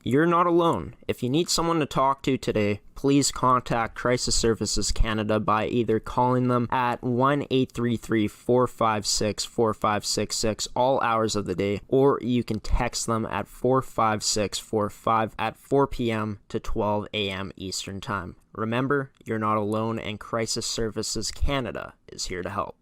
You're not alone. If you need someone to talk to today, please contact Crisis Services Canada by either calling them at 1-833-456-4566 all hours of the day, or you can text them at 45645 at 4 p.m. to 12 a.m. Eastern Time. Remember, you're not alone, and Crisis Services Canada is here to help.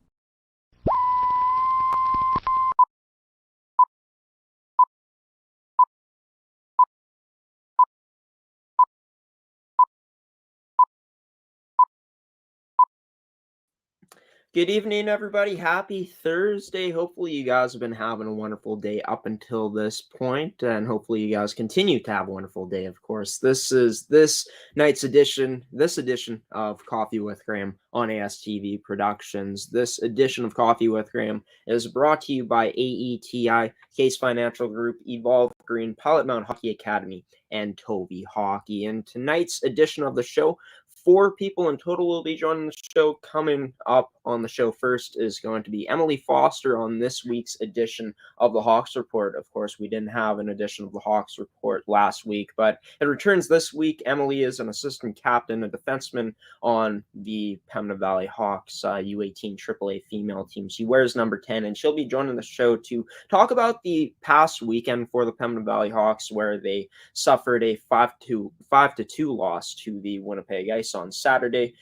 Good evening, everybody. Happy Thursday. Hopefully you guys have been having a wonderful day up until this point, and hopefully you guys continue to have a wonderful day, of course. This is this edition of Coffee with Graeme on ASTV Productions. This edition of Coffee with Graeme is brought to you by AETi, Caisse Financial Group, Evolve Green, Pilot-Mound Hockey-Academy, and Toby Hockey. In tonight's edition of the show, 4 people in total will be joining the show. Coming up on the show first is going to be Emily Foster on this week's edition of the Hawks Report. Of course, we didn't have an edition of the Hawks Report last week, but it returns this week. Emily is an assistant captain, a defenseman on the Pembina Valley Hawks U18 AAA female team. She wears number 10, and she'll be joining the show to talk about the past weekend for the Pembina Valley Hawks, where they suffered a 5-2 loss to the Winnipeg Ice on Saturday.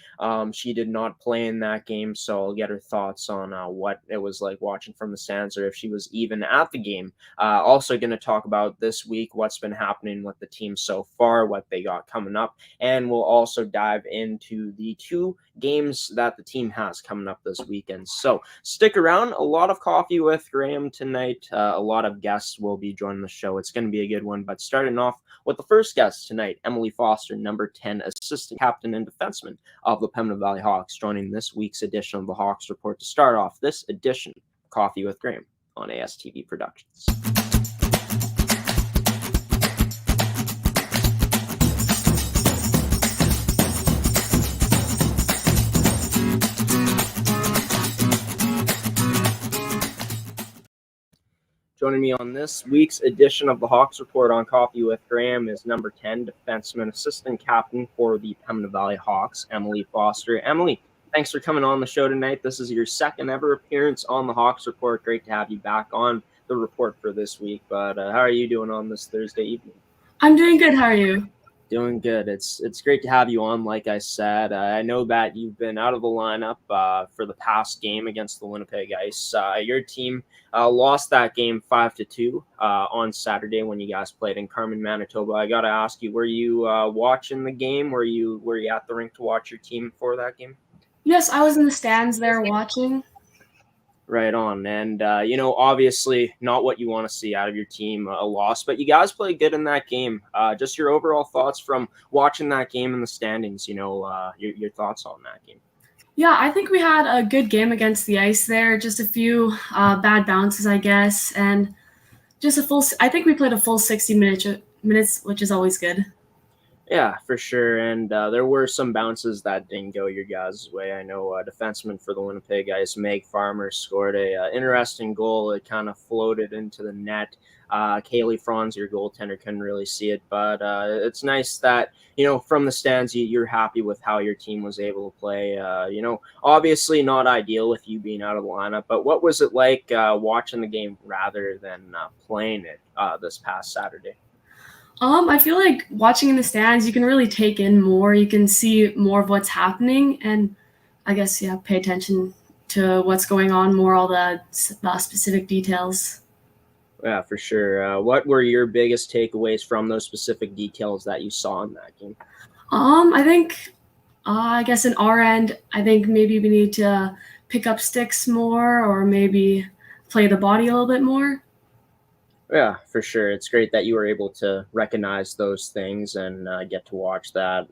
She did not play in that game, so I'll get her thoughts on what it was like watching from the stands, or if she was even at the game. Also going to talk about this week, what's been happening with the team so far, what they got coming up, and we'll also dive into the 2 games that the team has coming up this weekend. So stick around. A lot of coffee with Graeme tonight. A lot of guests will be joining the show. It's going to be a good one, but starting off with the first guest tonight, Emily Foster, number 10, assistant captain and defenseman of the Pembina Valley Hawks, joining this week's edition of the Hawks Report to start off this edition of Coffee with Graeme on ASTV Productions. Joining me on this week's edition of the Hawks Report on Coffee with Graeme is number 10 defenseman, assistant captain for the Pembina Valley Hawks, Emily Foster. Emily, thanks for coming on the show tonight. This is your second ever appearance on the Hawks Report. Great to have you back on the report for this week. But how are you doing on this Thursday evening? I'm doing good. How are you? Doing good. It's great to have you on. Like I said, I know that you've been out of the lineup for the past game against the Winnipeg Ice. Your team lost that game 5-2 on Saturday when you guys played in Carman, Manitoba. I got to ask you, were you watching the game? Were you at the rink to watch your team for that game? Yes, I was in the stands there watching. Right on. And, obviously not what you want to see out of your team, a loss, but you guys played good in that game. Just your overall thoughts from watching that game in the standings, your thoughts on that game. Yeah, I think we had a good game against the Ice there. Just a few bad bounces, I guess, and just I think we played a full 60 minutes, which is always good. Yeah, for sure. And there were some bounces that didn't go your guys' way. I know a defenseman for the Winnipeg Ice, Meg Farmer, scored a interesting goal. It kind of floated into the net. Kaylee Franz, your goaltender, couldn't really see it. But it's nice that, from the stands, you're happy with how your team was able to play. Obviously not ideal with you being out of the lineup. But what was it like watching the game rather than playing it this past Saturday? I feel like watching in the stands, you can really take in more. You can see more of what's happening, and I guess, pay attention to what's going on more, all the specific details. Yeah, for sure. What were your biggest takeaways from those specific details that you saw in that game? I think, I guess in our end, I think maybe we need to pick up sticks more, or maybe play the body a little bit more. Yeah, for sure. It's great that you were able to recognize those things and get to watch that.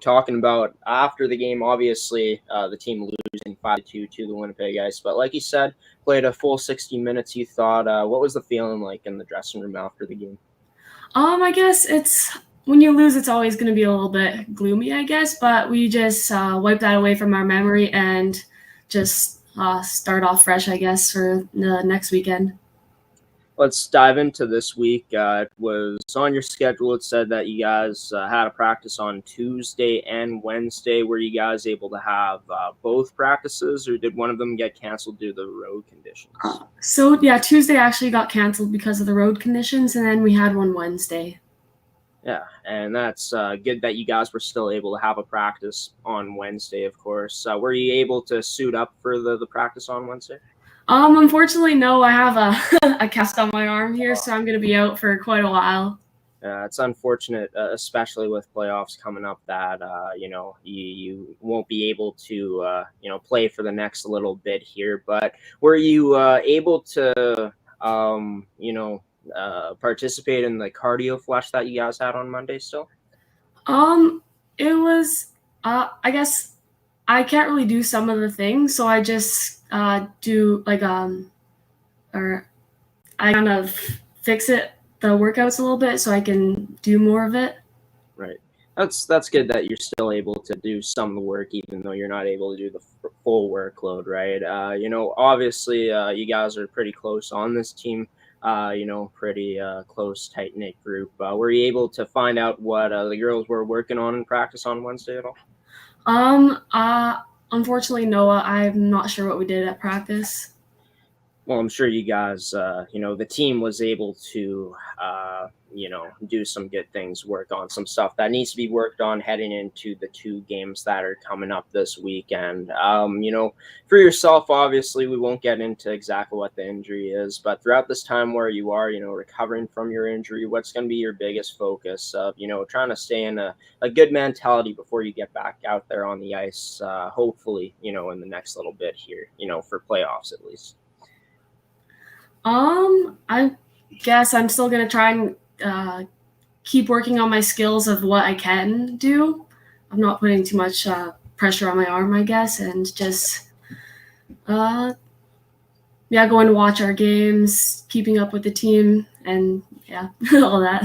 Talking about after the game, obviously the team losing 5-2 to the Winnipeg Ice. But like you said, played a full 60 minutes. You thought, what was the feeling like in the dressing room after the game? I guess when you lose, it's always going to be a little bit gloomy, I guess. But we just wipe that away from our memory and just start off fresh, I guess, for the next weekend. let's dive into this week. It was on your schedule. It said that you guys had a practice on Tuesday and Wednesday. Were you guys able to have both practices, or did one of them get canceled due to the road conditions? Tuesday actually got canceled because of the road conditions, and then we had one Wednesday. Yeah, and that's good that you guys were still able to have a practice on Wednesday, of course. Were you able to suit up for the practice on Wednesday? Unfortunately, no. I have a cast on my arm here, so I'm going to be out for quite a while. It's unfortunate, especially with playoffs coming up, that you won't be able to play for the next little bit here. But were you able to participate in the cardio flush that you guys had on Monday still? It was I guess I can't really do some of the things, so I just do or I kind of fix the workouts a little bit so I can do more of it. Right. That's good that you're still able to do some of the work, even though you're not able to do the full workload, right? Obviously, you guys are pretty close on this team. Pretty close, tight-knit group. Were you able to find out what the girls were working on in practice on Wednesday at all? Unfortunately, Noah, I'm not sure what we did at practice. Well, I'm sure you guys, the team was able to, do some good things, work on some stuff that needs to be worked on heading into the 2 games that are coming up this weekend. For yourself, obviously, we won't get into exactly what the injury is, but throughout this time where you are, recovering from your injury, what's going to be your biggest focus of, trying to stay in a good mentality before you get back out there on the ice, hopefully, in the next little bit here, for playoffs at least? I guess I'm still going to try and keep working on my skills of what I can do. I'm not putting too much pressure on my arm, I guess, and just going to watch our games, keeping up with the team, and all that.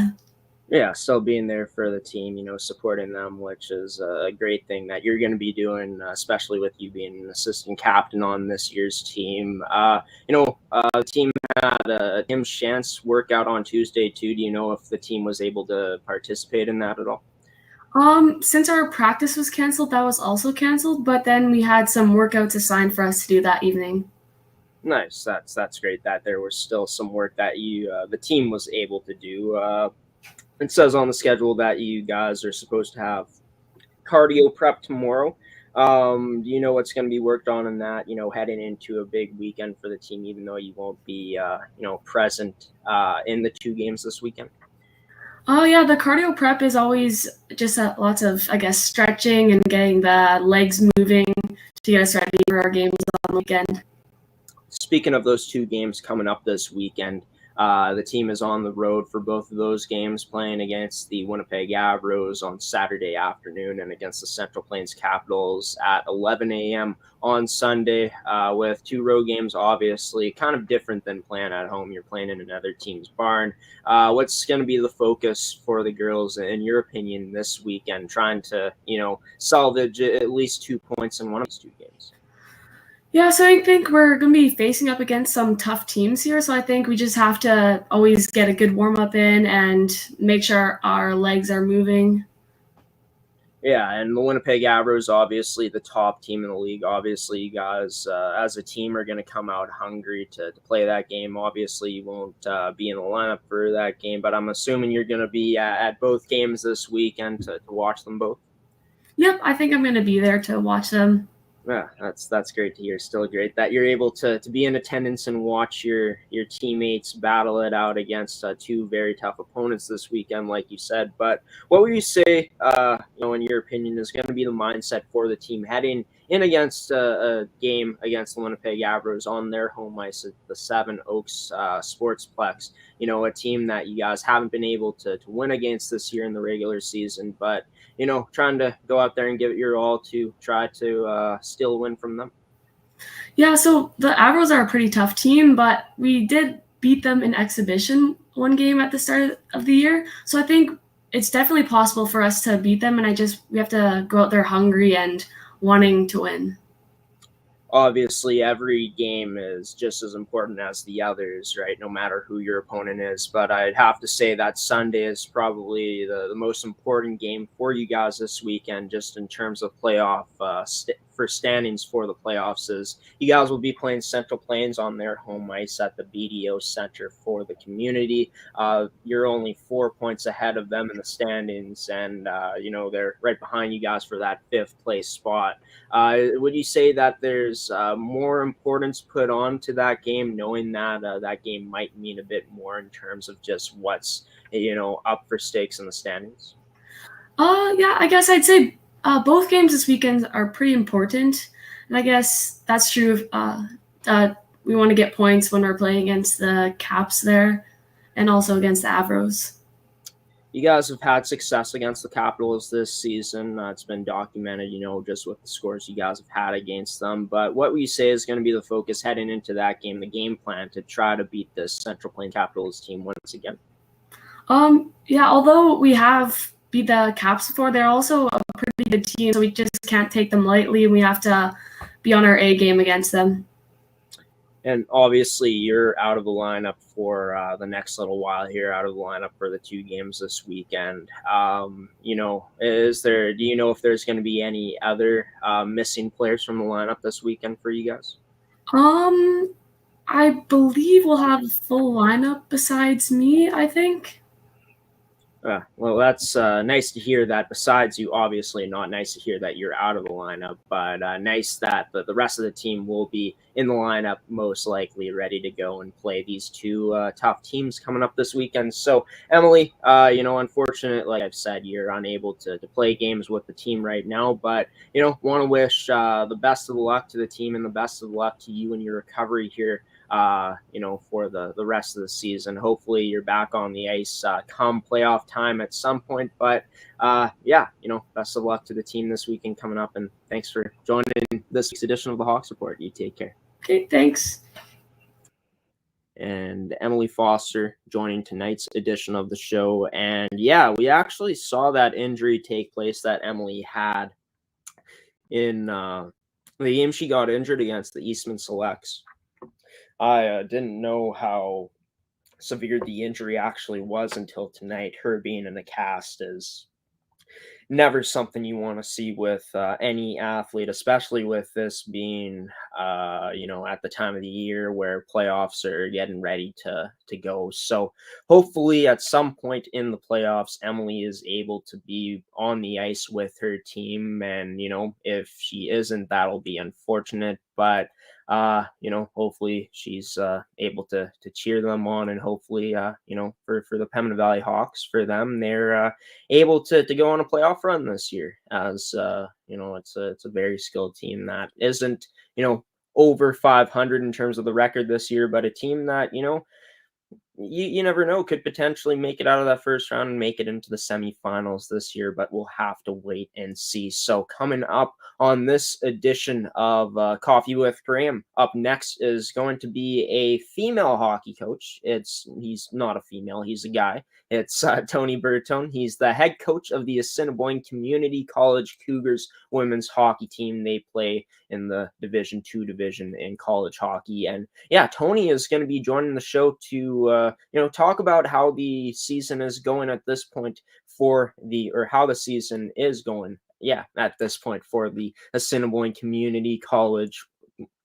Yeah, still being there for the team, supporting them, which is a great thing that you're going to be doing, especially with you being an assistant captain on this year's team. The team had a Tim Shantz workout on Tuesday too. Do you know if the team was able to participate in that at all? Since our practice was canceled, that was also canceled, but then we had some workouts assigned for us to do that evening. Nice. That's great that there was still some work that the team was able to do. It says on the schedule that you guys are supposed to have cardio prep tomorrow. Do you know what's going to be worked on in that, heading into a big weekend for the team, even though you won't be, present in the 2 games this weekend? Oh, yeah, the cardio prep is always just lots of, I guess, stretching and getting the legs moving to get us ready for our games on the weekend. Speaking of those 2 games coming up this weekend, the team is on the road for both of those games, playing against the Winnipeg Avros on Saturday afternoon and against the Central Plains Capitals at 11 a.m. on Sunday, with 2 road games, obviously kind of different than playing at home. You're playing in another team's barn. What's going to be the focus for the girls, in your opinion, this weekend, trying to, salvage at least 2 points in one of those 2 games? Yeah, so I think we're going to be facing up against some tough teams here. So I think we just have to always get a good warm-up in and make sure our legs are moving. Yeah, and the Winnipeg Avros, obviously the top team in the league. Obviously, you guys, as a team, are going to come out hungry to play that game. Obviously, you won't be in the lineup for that game, but I'm assuming you're going to be at both games this weekend to watch them both. Yep, I think I'm going to be there to watch them. Yeah, that's great to hear. Still great that you're able to be in attendance and watch your teammates battle it out against 2 very tough opponents this weekend, like you said. But what would you say, in your opinion, is going to be the mindset for the team heading in against a game against the Winnipeg Avros on their home ice at the Seven Oaks Sportsplex? A team that you guys haven't been able to win against this year in the regular season, but trying to go out there and give it your all to try to still win from them. Yeah, so the Avros are a pretty tough team, but we did beat them in exhibition 1 game at the start of the year. So I think it's definitely possible for us to beat them, and we have to go out there hungry and wanting to win. obviously every game is just as important as the others, right? No matter who your opponent is. But I'd have to say that Sunday is probably the most important game for you guys this weekend, just in terms of playoff for standings for the playoffs. Is you guys will be playing Central Plains on their home ice at the BDO Center for the community. You're only 4 points ahead of them in the standings, and they're right behind you guys for that 5th place spot. Would you say that there's more importance put on to that game, knowing that that game might mean a bit more in terms of just what's up for stakes in the standings? Yeah, I guess I'd say both games this weekend are pretty important, and I guess that's true. We want to get points when we're playing against the Caps there, and also against the Avros. You guys have had success against the Capitals this season. It's been documented, just with the scores you guys have had against them. But what would you say is going to be the focus heading into that game, the game plan to try to beat this Central Plain Capitals team once again? Yeah, although we have beat the Caps before, they're also a pretty good team, so we just can't take them lightly, and we have to be on our A game against them. And obviously, you're out of the lineup for the next little while here, out of the lineup for the 2 games this weekend. Do you know if there's going to be any other missing players from the lineup this weekend for you guys? I believe we'll have a full lineup besides me, I think. Well, that's nice to hear that. Besides you, obviously not nice to hear that you're out of the lineup, but nice that the rest of the team will be in the lineup, most likely ready to go and play these 2 tough teams coming up this weekend. So, Emily, unfortunately, like I've said, you're unable to play games with the team right now, but, want to wish the best of luck to the team and the best of luck to you in your recovery here. For the rest of the season. Hopefully you're back on the ice come playoff time at some point. But best of luck to the team this weekend coming up. And thanks for joining this week's edition of the Hawks Report. You take care. Okay, thanks. And Emily Foster joining tonight's edition of the show. And yeah, we actually saw that injury take place that Emily had in the game she got injured against the Eastman Selects. I didn't know how severe the injury actually was until tonight. Her being in a cast is never something you want to see with any athlete, especially with this being, at the time of the year where playoffs are getting ready to go. So hopefully at some point in the playoffs, Emily is able to be on the ice with her team. And, if she isn't, that'll be unfortunate. But hopefully she's able to cheer them on, and hopefully, for the Pembina Valley Hawks, for them, they're able to go on a playoff run this year. As it's a very skilled team that isn't over 500 in terms of the record this year, but a team that you never know, could potentially make it out of that first round and make it into the semifinals this year, but we'll have to wait and see. So coming up on this edition of Coffee with Graeme, up next is going to be a female hockey coach. He's not a female, he's a guy. It's Tony Bertone. He's the head coach of the Assiniboine Community College Cougars women's hockey team. They play in the Division II division in college hockey. And yeah, Tony is going to be joining the show to talk about how the season is going at this point how the season is going. Yeah, at this point for the Assiniboine Community College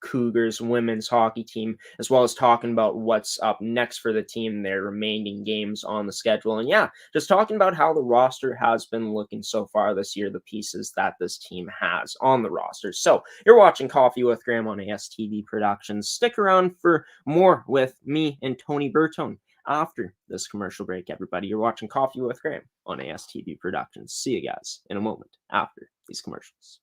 Cougars women's hockey team, as well as talking about what's up next for the team, their remaining games on the schedule. And yeah, just talking about how the roster has been looking so far this year, the pieces that this team has on the roster. So you're watching Coffee with Graeme on ASTV Productions. Stick around for more with me and Tony Bertone after this commercial break, everybody. You're watching Coffee with Graeme on ASTV Productions. See you guys in a moment after these commercials.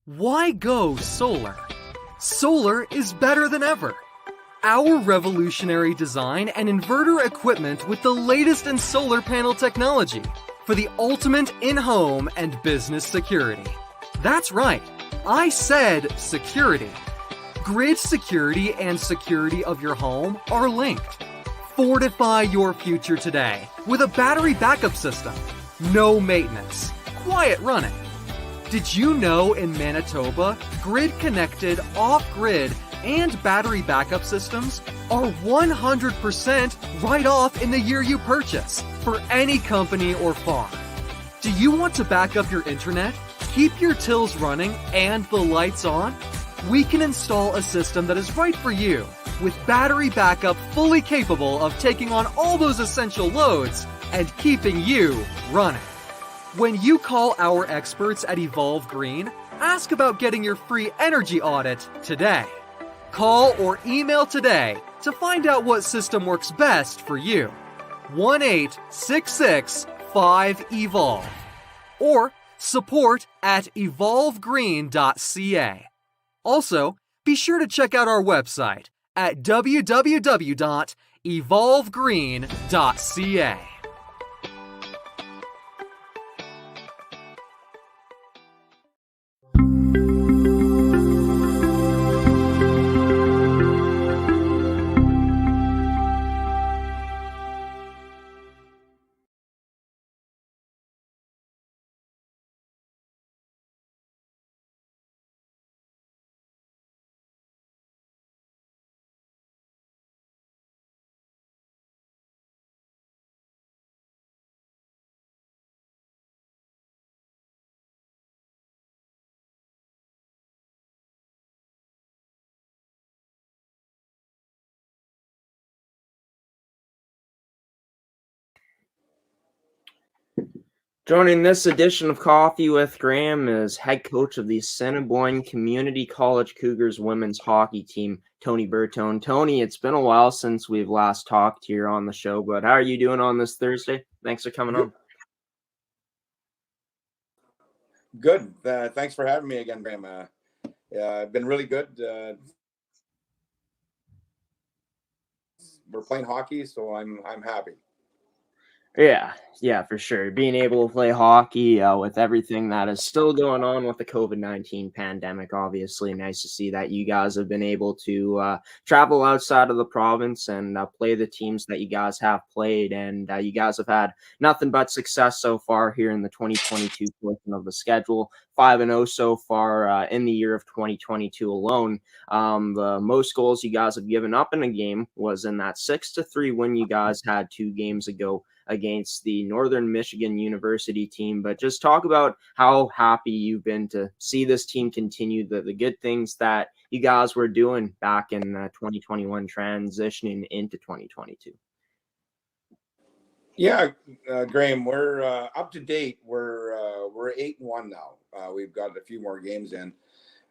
Why go solar? Solar is better than ever. Our revolutionary design and inverter equipment with the latest in solar panel technology for the ultimate in-home and business security. That's right, I said security. Grid security and security of your home are linked. Fortify your future today with a battery backup system. No maintenance, quiet running. Did you know in Manitoba, grid-connected, off-grid, and battery backup systems are 100% right off in the year you purchase for any company or farm? Do you want to back up your internet, keep your tills running, and the lights on? We can install a system that is right for you with battery backup fully capable of taking on all those essential loads and keeping you running. When you call our experts at Evolve Green, ask about getting your free energy audit today. Call or email today to find out what system works best for you. 1-866-5EVOLVE or support@evolvegreen.ca. Also, be sure to check out our website at www.evolvegreen.ca. Joining this edition of Coffee with Graeme is head coach of the Assiniboine Community College Cougars women's hockey team, Tony Bertone. Tony, it's been a while since we've last talked here on the show, but how are you doing on this Thursday? Thanks for coming on. Good. Thanks for having me again, Graeme. I've been really good. We're playing hockey, so I'm happy. Yeah, for sure. Being able to play hockey with everything that is still going on with the COVID-19 pandemic, obviously nice to see that you guys have been able to travel outside of the province and play the teams that you guys have played. And you guys have had nothing but success so far here in the 2022 portion of the schedule. 5-0 so far in the year of 2022 alone. The most goals you guys have given up in a game was in that 6-3 win you guys had 2 games ago against the Northern Michigan University team. But just talk about how happy you've been to see this team continue the good things that you guys were doing back in 2021, transitioning into 2022. Yeah, Graeme, we're up to date. We're 8-1 now. We've got a few more games in.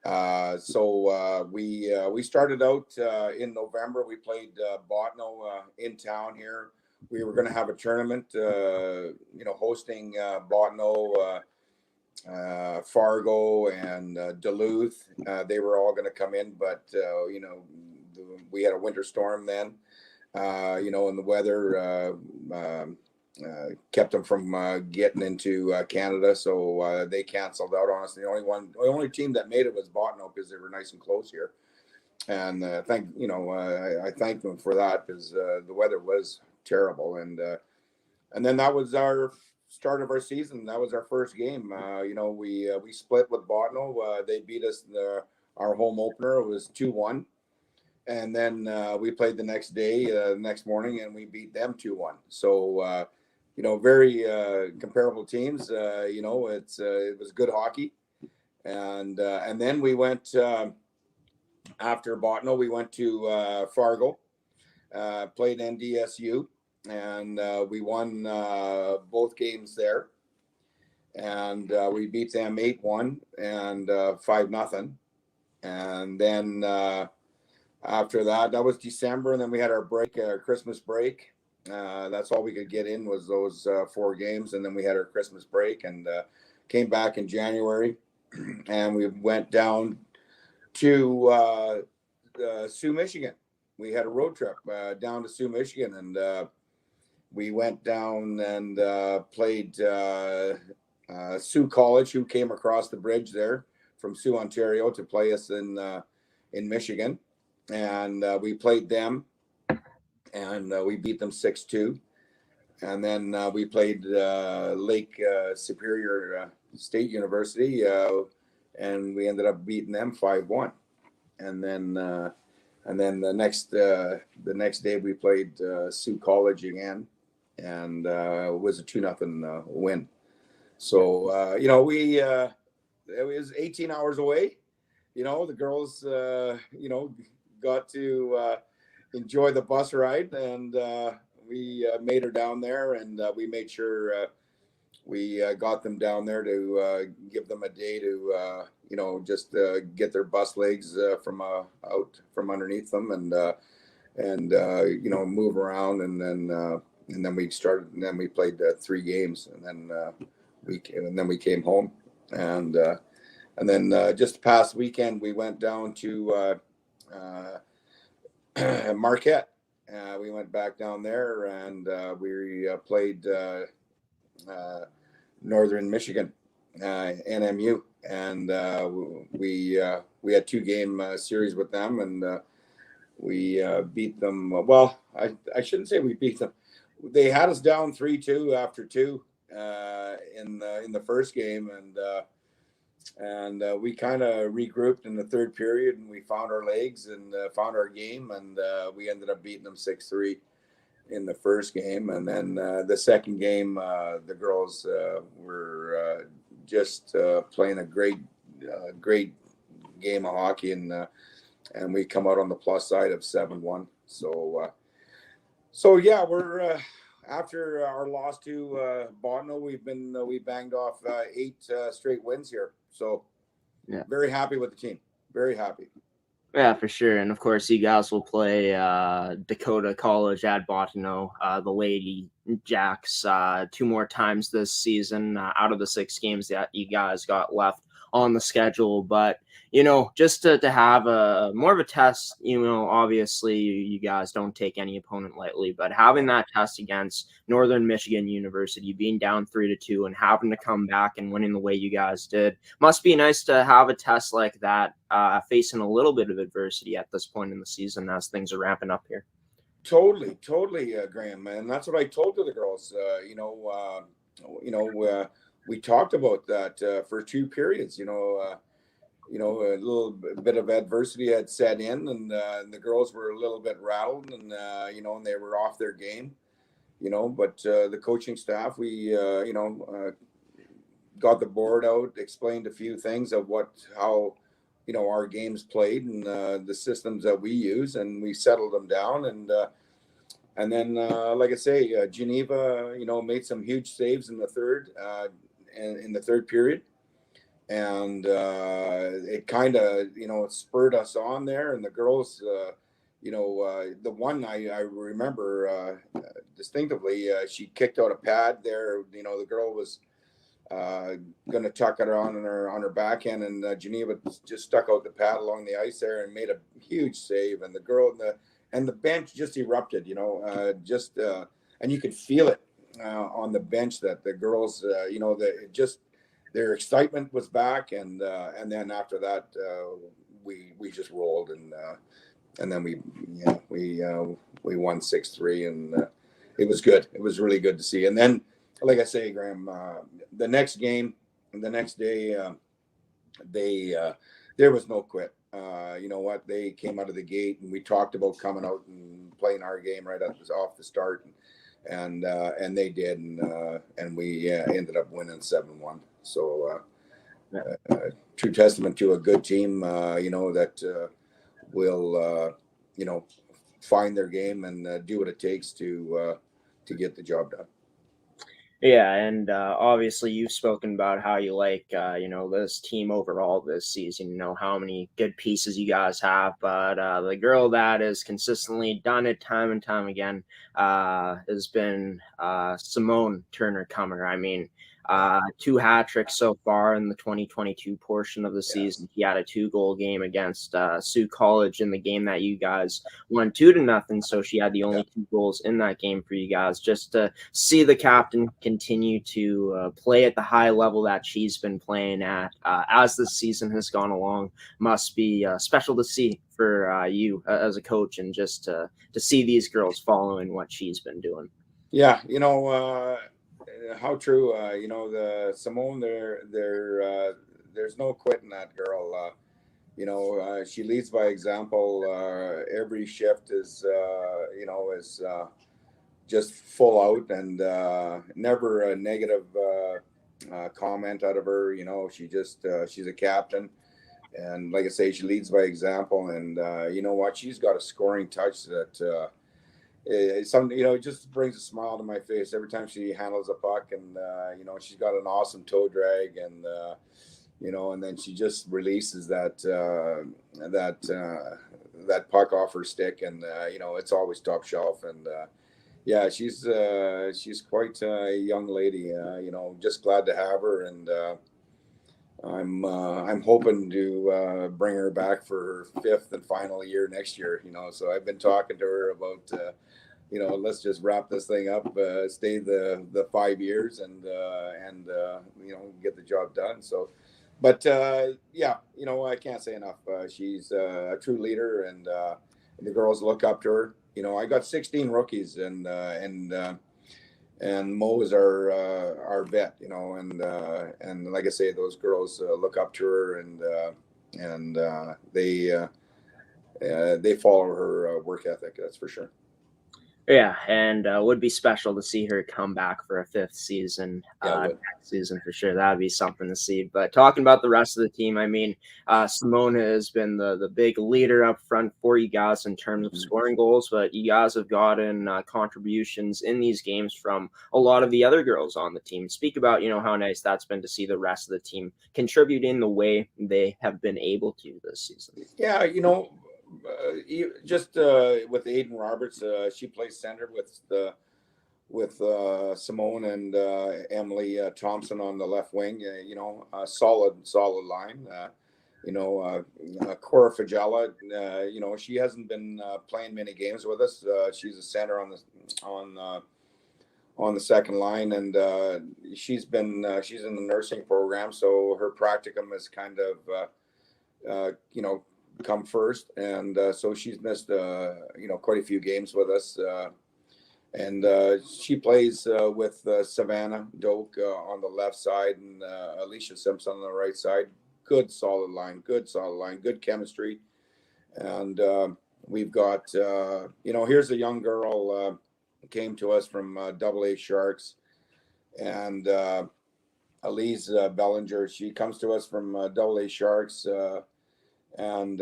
So we started out in November. We played Botno in town here. We were going to have a tournament, hosting Botno, Fargo, and Duluth. They were all going to come in, but we had a winter storm then. And the weather kept them from getting into Canada, so they canceled out on us. The only team that made it was Botno because they were nice and close here. And I thank them for that because the weather was terrible. And then that was our start of our season. That was our first game. We split with Botno. They beat us our home opener. It was 2-1. And then we played the next day, next morning, and we beat them 2-1. So, very comparable teams. It was good hockey. And then we went, after Botno, we went to Fargo, played NDSU, and we won both games there. And we beat them 8-1 and 5-0. And then after that was December, and then we had our break, our Christmas break. That's all we could get in was those 4 games, and then we had our Christmas break and came back in January, and we went down to Sioux, Michigan. We had a road trip down to Sioux, Michigan, and we went down and played Sioux College, who came across the bridge there from Sioux, Ontario, to play us in Michigan, and we played them, and we beat them 6-2. And then we played Lake Superior State University, and we ended up beating them 5-1. And then the next day we played Sioux College again, and it was a 2-0 win. So it was 18 hours away. The girls got to enjoy the bus ride, and we made her down there, and we made sure we got them down there to give them a day to just get their bus legs from out from underneath them, and move around, and then we started, and then we played 3 games, and then we came home, and then just past weekend we went down to Marquette. We went back down there, and we played Northern Michigan, NMU, and we had 2-game series with them, and we beat them. Well, I shouldn't say we beat them. They had us down 3-2 after 2 in the first game, and we kind of regrouped in the third period, and we found our legs and found our game, and we ended up beating them 6-3 in the first game. And then the second game, the girls were just playing a great game of hockey, and we come out on the plus side of 7-1. So yeah, we're after our loss to Botno, we banged off 8 straight wins here. So yeah, very happy with the team. Very happy. Yeah, for sure. And of course, you guys will play Dakota College at Botano, the Lady Jacks, 2 more times this season out of the 6 games that you guys got left on the schedule. But just to have a more of a test, obviously you guys don't take any opponent lightly, but having that test against Northern Michigan University, being down 3-2 and having to come back and winning the way you guys did, must be nice to have a test like that, facing a little bit of adversity at this point in the season as things are ramping up here. Totally, Graeme, and that's what I told to the girls. We talked about that for 2 periods. A little bit of adversity had set in, and the girls were a little bit rattled, and and they were off their game. But the coaching staff, we got the board out, explained a few things of how our games played, and the systems that we use, and we settled them down, and then like I say, Geneva made some huge saves in the third in the third period, and it kind of spurred us on there, and the girls the one I remember distinctively, she kicked out a pad there. The girl was going to tuck it on her backhand, and Geneva just stuck out the pad along the ice there and made a huge save, and the girl and the bench just erupted, and you could feel it on the bench that the girls their excitement was back, and then after that we just rolled, and then we won 6-3, and it was good. It was really good to see. And then, like I say, Graeme, the next game and the next day, there was no quit. You know what? They came out of the gate, and we talked about coming out and playing our game right off the start, and they did, and we ended up winning 7-1. So true testament to a good team, that will find their game and do what it takes to get the job done. Yeah, and obviously you've spoken about how you like, this team overall this season, how many good pieces you guys have, but the girl that has consistently done it time and time again has been Simone Turner-Cummer. I mean, 2 hat tricks so far in the 2022 portion of the season. He had a 2-goal game against Sioux College in the game that you guys won 2-0. So she had the only 2 goals in that game for you guys. Just to see the captain continue to play at the high level that she's been playing at as the season has gone along must be special to see for you as a coach, and just to see these girls following what she's been doing. Yeah, how true. The Simone, there's no quitting that girl. She leads by example. Every shift is just full out, and never a negative comment out of her. She's a captain, and like I say, she leads by example. And you know what? She's got a scoring touch that. It just brings a smile to my face every time she handles a puck, and she's got an awesome toe drag, and and then she just releases that puck off her stick, and it's always top shelf, and she's quite a young lady. Just glad to have her, and I'm hoping to bring her back for her 5th and final year next year. So I've been talking to her about. Let's just wrap this thing up, stay the 5 years, and get the job done. So, but I can't say enough. She's a true leader, and the girls look up to her. I got 16 rookies, and Mo is our vet. And like I say, those girls look up to her, and they follow her work ethic. That's for sure. Yeah, and would be special to see her come back for a 5th season next season for sure. That would be something to see. But talking about the rest of the team, I mean, Simone has been the big leader up front for you guys in terms of scoring goals, but you guys have gotten contributions in these games from a lot of the other girls on the team. Speak about, how nice that's been to see the rest of the team contribute in the way they have been able to this season. Yeah, with Aiden Roberts, she plays center with Simone and Emily Thompson on the left wing. A solid line. Cora Fagella, she hasn't been playing many games with us. She's a center on the second line, and she's in the nursing program, so her practicum is kind of come first, and so she's missed quite a few games with us, and she plays with Savannah Doak on the left side, and Alicia Simpson on the right side. Good solid line, good chemistry, and we've got here's a young girl came to us from AA Sharks, and Elise Bellinger. She comes to us from AA Sharks. And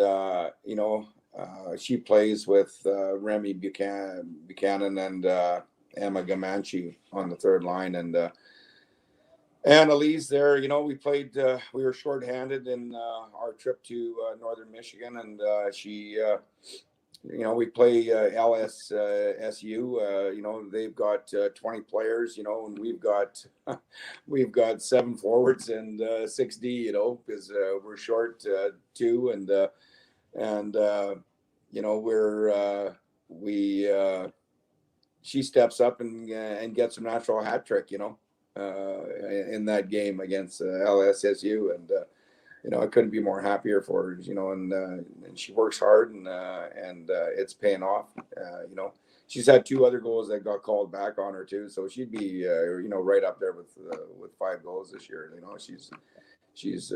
she plays with Remy Buchanan and Emma Gamanchi on the third line, and Elise there. We were shorthanded in our trip to northern Michigan, and she we play LSSU. They've got 20 players, and we've got 7 forwards and 6D, because we're short 2, and she steps up and gets a natural hat trick, in that game against LSSU, and I couldn't be more happier for her, and she works hard, and it's paying off. She's had 2 other goals that got called back on her too, so she'd be right up there with 5 goals this year. She's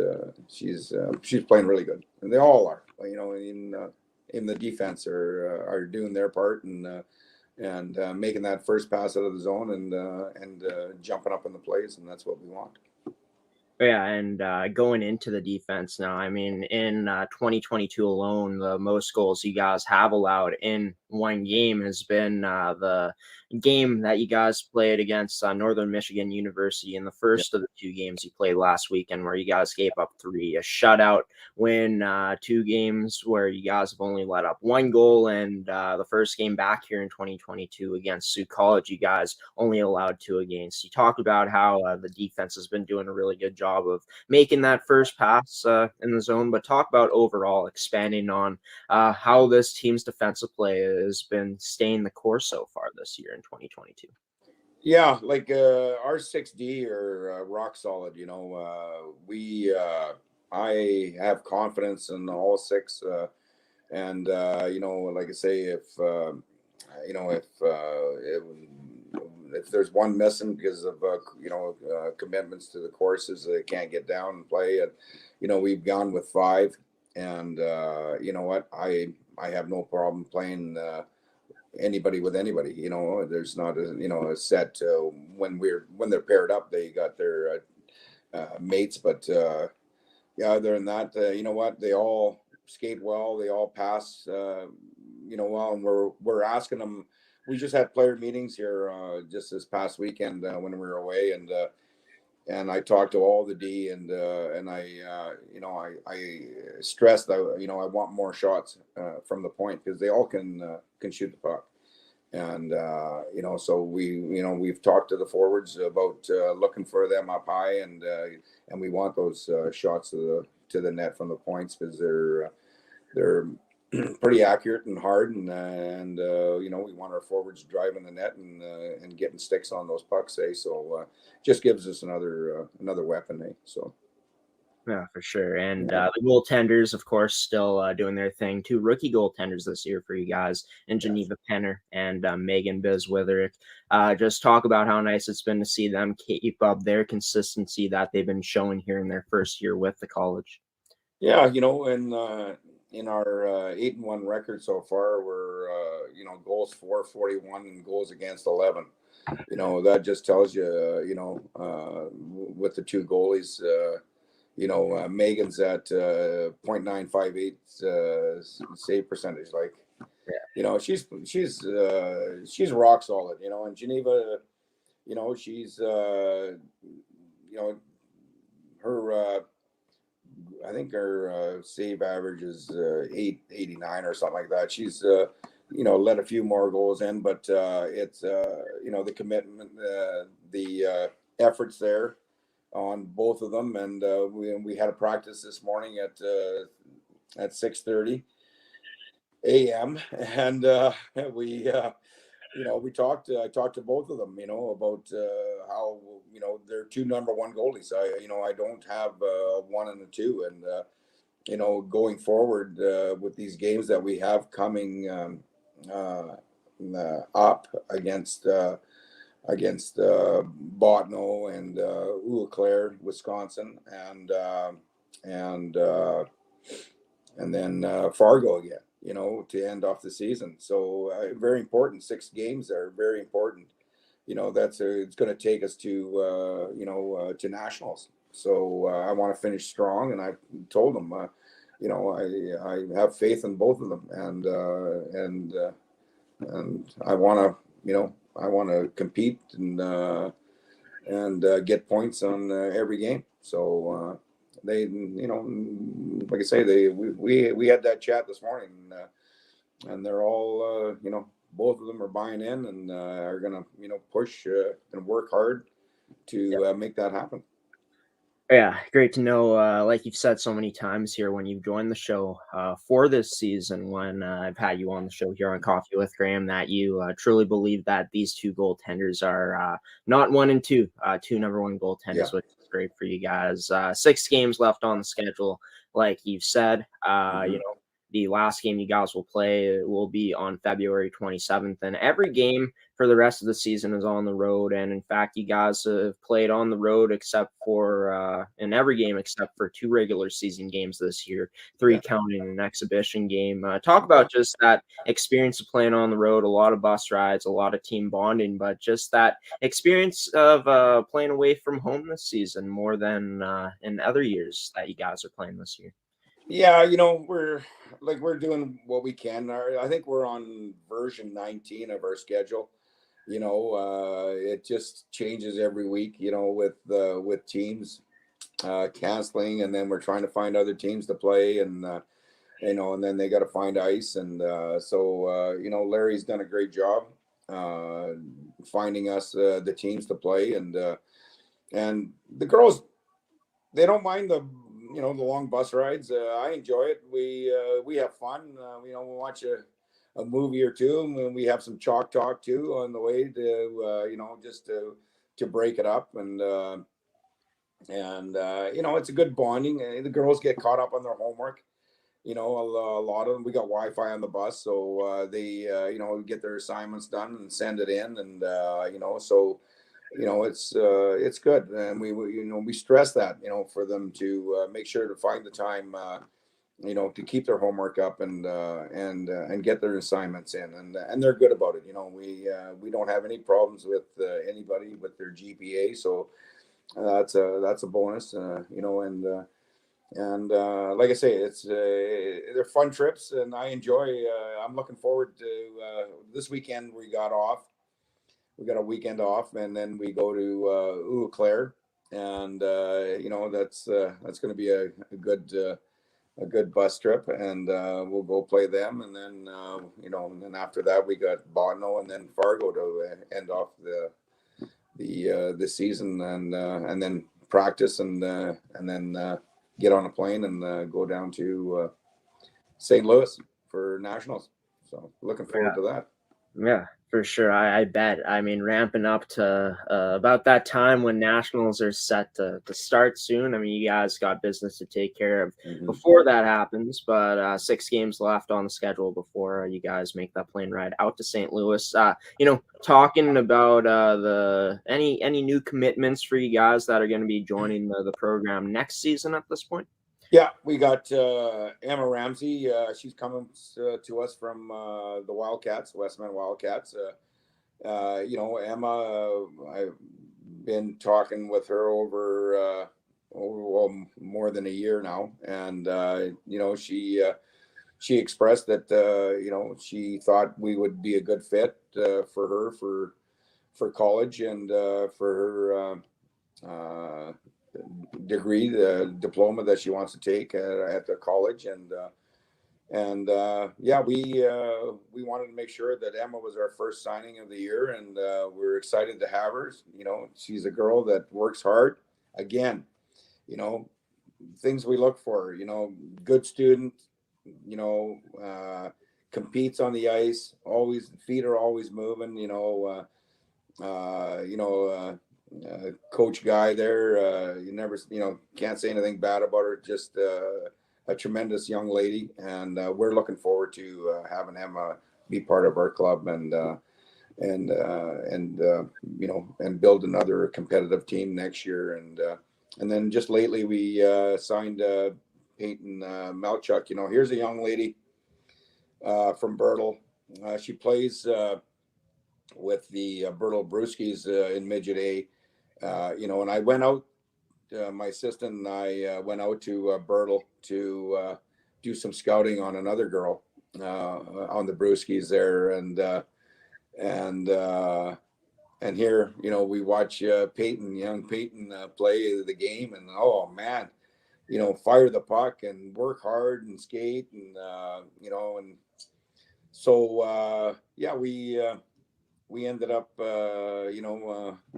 playing really good, and they all are. In the defense are doing their part, and making that first pass out of the zone, and jumping up in the plays, and that's what we want. Yeah, and going into the defense now, I mean, in 2022 alone, the most goals you guys have allowed in one game has been the game that you guys played against Northern Michigan University in the first of the two games you played last weekend, where you guys gave up 3, a shutout win, 2 games where you guys have only let up 1 goal, and the first game back here in 2022 against Sioux College, you guys only allowed 2 against. You talked about how the defense has been doing a really good job of making that first pass in the zone, but talk about overall expanding on how this team's defensive play has been staying the course so far this year in 2022. Yeah, like our 6D are rock solid. I have confidence in all 6, and like I say, if there's one missing because of commitments to the courses, they can't get down and play. And we've gone with 5, and you know what, I have no problem playing anybody with anybody. There's not a set when they're paired up, they got their mates, but yeah, other than that, you know what, they all skate well, they all pass well, and we're asking them. We just had player meetings here just this past weekend when we were away, and I talked to all the D, and I stressed that I want more shots from the point, because they all can shoot the puck, and so we've talked to the forwards about looking for them up high, and we want those shots to the net from the points, because they're pretty accurate and hard, and we want our forwards driving the net and getting sticks on those pucks, so just gives us another weapon, so. Yeah, for sure. And the goaltenders, of course, still doing their thing. 2 rookie goaltenders this year for you guys, in Geneva Penner and Megan Biswitherick. Just talk about how nice it's been to see them keep up their consistency that they've been showing here in their first year with the college. Yeah, in our 8-1 record so far, we're goals for 41 and goals against 11. That just tells you, with the 2 goalies, Megan's at .958 save percentage. Like, she's rock solid. And Geneva, she's her. I think her save average is 889 or something like that. She's let a few more goals in, but it's the commitment, the efforts there on both of them, and we had a practice this morning at 6:30 a.m. and we talked. I talked to both of them, about how they're 2 number 1 goalies. I don't have 1 and a 2, and going forward with these games that we have coming up against Botno and Eau Claire, Wisconsin, and then Fargo again, to end off the season. So very important. 6 games are very important. It's going to take us to to nationals. So I want to finish strong, and I told them, I have faith in both of them, and I want to compete and get points on every game. So they, like I say, we had that chat this morning, and they're all, both of them are buying in and are gonna, push and work hard to make that happen. Yeah, great to know. Like you've said so many times here when you've joined the show for this season, when I've had you on the show here on Coffee with Graeme, that you truly believe that these 2 goaltenders are not 1 and 2, 2 number 1 goaltenders, which is great for you guys. 6 games left on the schedule, like you've said. the last game you guys will play will be on February 27th, and every game for the rest of the season is on the road. And in fact, you guys have played on the road except for in every game except for 2 regular season games this year, 3 counting an exhibition game. Talk about just that experience of playing on the road, a lot of bus rides, a lot of team bonding, but just that experience of playing away from home this season more than in other years that you guys are playing this year. Yeah, we're doing what we can. I think we're on version 19 of our schedule. It just changes every week, with teams canceling, and then we're trying to find other teams to play, and and then they got to find ice, and Larry's done a great job finding us the teams to play, and the girls, they don't mind the long bus rides. I enjoy it. We have fun. We watch a movie or two, and we have some chalk talk too on the way to just to break it up, and it's a good bonding. The girls get caught up on their homework. A lot of them, we got Wi-Fi on the bus, so they get their assignments done and send it in, and it's good, and we stress that for them to make sure to find the time to keep their homework up and get their assignments in, and they're good about it. We don't have any problems with anybody with their GPA, so that's a bonus. And like I say, it's they're fun trips, and I enjoy. I'm looking forward to this weekend. We got a weekend off, and then we go to Eau Claire, and that's going to be a good bus trip, and we'll go play them, and then and then after that we got Botno and then Fargo to end off the season, and then practice, and then get on a plane and go down to St. Louis for nationals. So looking forward to that. Yeah, for sure. I bet. I mean, ramping up to about that time when nationals are set to start soon. I mean, you guys got business to take care of before that happens, but 6 games left on the schedule before you guys make that plane ride out to St. Louis. Talking about any new commitments for you guys that are going to be joining the program next season at this point? Yeah, we got Emma Ramsey. She's coming to us from the Wildcats, Westman Wildcats. Emma, I've been talking with her over more than a year now, and she expressed that she thought we would be a good fit for her for college, and for her degree, the diploma that she wants to take at the college, and we wanted to make sure that Emma was our first signing of the year, and we're excited to have her. She's a girl that works hard. Again, things we look for. Good student. Competes on the ice. Always, feet are always moving. Coach Guy there, you never can't say anything bad about her. Just a tremendous young lady, and we're looking forward to having Emma be part of our club, and build another competitive team next year. And then just lately we signed Peyton Melchuk. Here's a young lady from Bertle. She plays with the Bertle Brewskis in Midget A. And I went out, my assistant and I went out to Bertle to do some scouting on another girl on the Brewskis there, and here we watch young Peyton play the game, and oh man, fire the puck and work hard and skate, and and so we ended up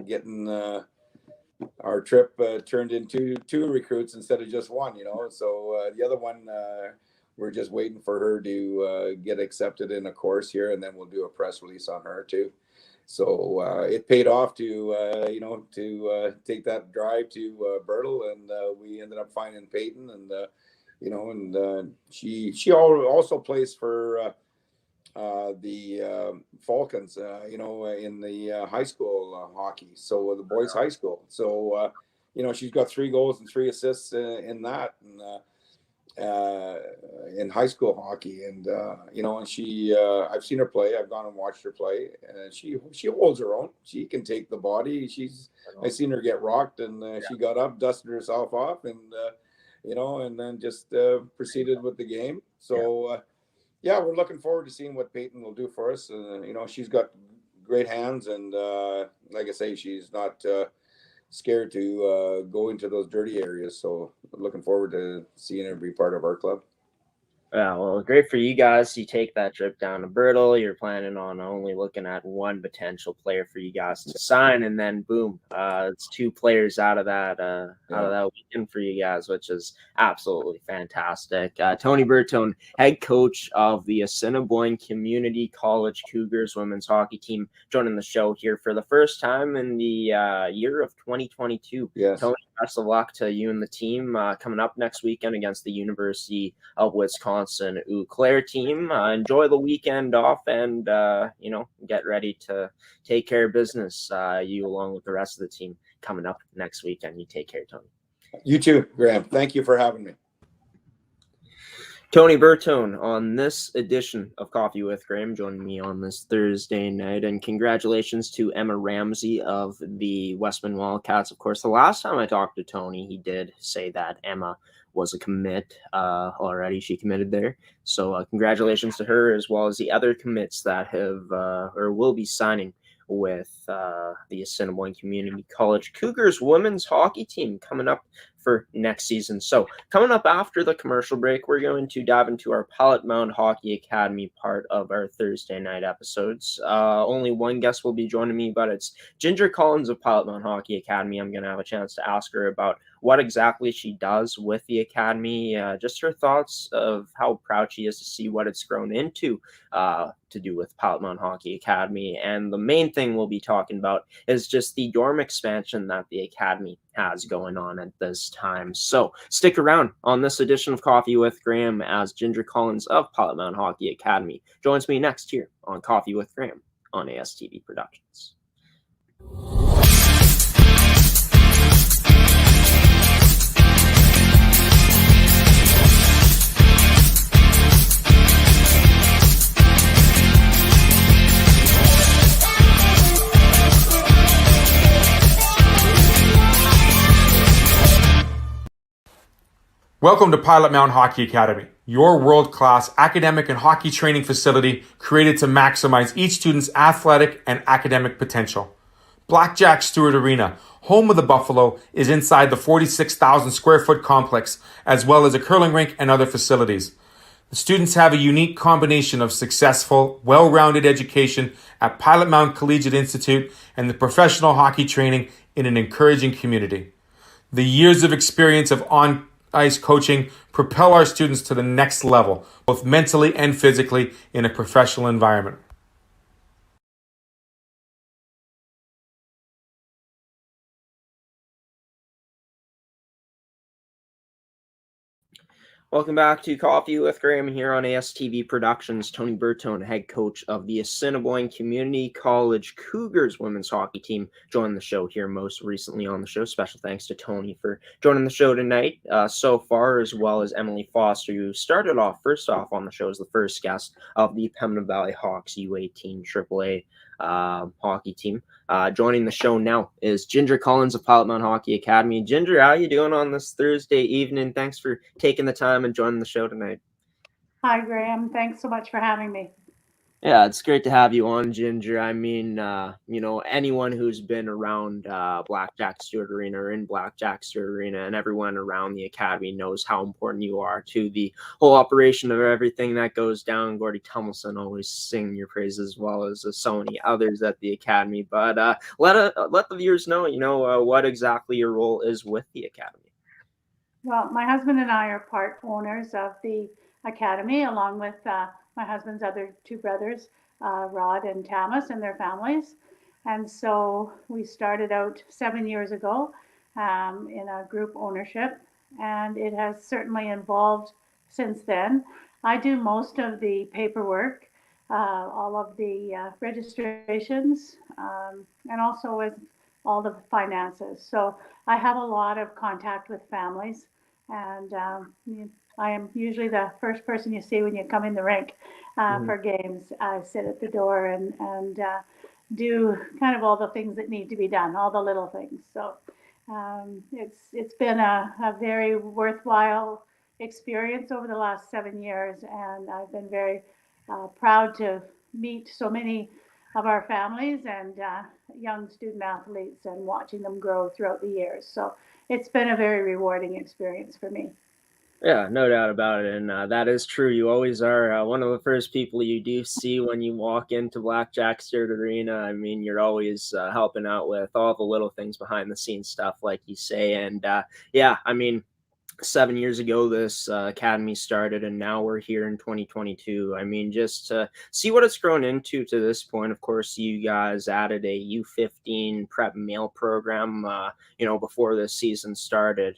getting our trip turned into 2 recruits instead of just 1, so the other one, we're just waiting for her to get accepted in a course here, and then we'll do a press release on her too. So it paid off to take that drive to Bertle, and we ended up finding Peyton, and and she also plays for the Falcons, in the high school hockey. So the boys' high school. So she's got 3 goals and 3 assists in that, in high school hockey, and and she I've seen her play. I've gone and watched her play, and she holds her own. She can take the body. I've seen her get rocked, and she got up, dusted herself off, and and then just proceeded with the game. So we're looking forward to seeing what Peyton will do for us. She's got great hands, and like I say, she's not scared to go into those dirty areas. So looking forward to seeing her be part of our club. Yeah, well, great for you guys. You take that trip down to Bertle. You're planning on only looking at one potential player for you guys to sign, and then boom, it's 2 players out of that weekend for you guys, which is absolutely fantastic. Tony Bertone, head coach of the Assiniboine Community College Cougars women's hockey team, joining the show here for the first time in the year of 2022. Yes. Tony, best of luck to you and the team coming up next weekend against the University of Wisconsin Eau Claire team. Enjoy the weekend off, and get ready to take care of business. You along with the rest of the team coming up next weekend. You take care, Tony. You too, Graeme. Thank you for having me. Tony Bertone on this edition of Coffee with Graeme, joining me on this Thursday night. And congratulations to Emma Ramsey of the Westman Wildcats. Of course, the last time I talked to Tony, he did say that Emma was a commit already. She committed there. So congratulations to her, as well as the other commits that have or will be signing with the Assiniboine Community College Cougars women's hockey team coming up for next season. So coming up after the commercial break, we're going to dive into our Pilot-Mound Hockey-Academy part of our Thursday night episodes. Only one guest will be joining me, but it's Ginger Collins of Pilot-Mound Hockey-Academy. I'm going to have a chance to ask her about what exactly she does with the academy, just her thoughts of how proud she is to see what it's grown into to do with Pilot-Mound Hockey-Academy. And the main thing we'll be talking about is just the dorm expansion that the academy has going on at this time. So stick around on this edition of Coffee with Graeme as Ginger Collins of Pilot-Mound Hockey-Academy joins me next here on Coffee with Graeme on ASTV Productions. Welcome to Pilot-Mound Hockey-Academy, your world-class academic and hockey training facility created to maximize each student's athletic and academic potential. Blackjack Stewart Arena, home of the Buffalo, is inside the 46,000 square foot complex, as well as a curling rink and other facilities. The students have a unique combination of successful, well-rounded education at Pilot-Mound Collegiate Institute and the professional hockey training in an encouraging community. The years of experience of on-ice coaching propel our students to the next level, both mentally and physically, in a professional environment. Welcome back to Coffee with Graeme here on ASTV Productions. Tony Bertone, head coach of the Assiniboine Community College Cougars women's hockey team, joined the show here most recently on the show. Special thanks to Tony for joining the show tonight so far, as well as Emily Foster, who started off first off on the show as the first guest of the Pembina Valley Hawks U18 AAA hockey team. Joining the show now is Ginger Collins of Pilot-Mound Hockey-Academy. Ginger, how you doing on this Thursday evening? Thanks for taking the time and joining the show tonight. Hi, Graeme. Thanks so much for having me. Yeah, it's great to have you on, Ginger. I mean, anyone who's been around Blackjack Stewart Arena or in Blackjack Stewart Arena and everyone around the academy knows how important you are to the whole operation of everything that goes down. Gordy Tummelson always sing your praises, as well as so many others at the academy. But let the viewers know, what exactly your role is with the academy. Well, my husband and I are part owners of the academy, along with my husband's other 2 brothers, Rod and Tamas, and their families. And so we started out 7 years ago in a group ownership, and it has certainly evolved since then. I do most of the paperwork, all of the registrations, and also with all the finances. So I have a lot of contact with families, and I am usually the first person you see when you come in the rink for games. I sit at the door and do kind of all the things that need to be done, all the little things. So it's been a very worthwhile experience over the last 7 years, and I've been very proud to meet so many of our families and young student athletes and watching them grow throughout the years. So it's been a very rewarding experience for me. Yeah, no doubt about it. And that is true. You always are one of the first people you do see when you walk into Blackjack Stewart Arena. I mean, you're always helping out with all the little things behind the scenes stuff, like you say. And yeah, I mean, 7 years ago this academy started, and now we're here in 2022. I mean, just to see what it's grown into to this point. Of course, you guys added a U15 prep male program before this season started,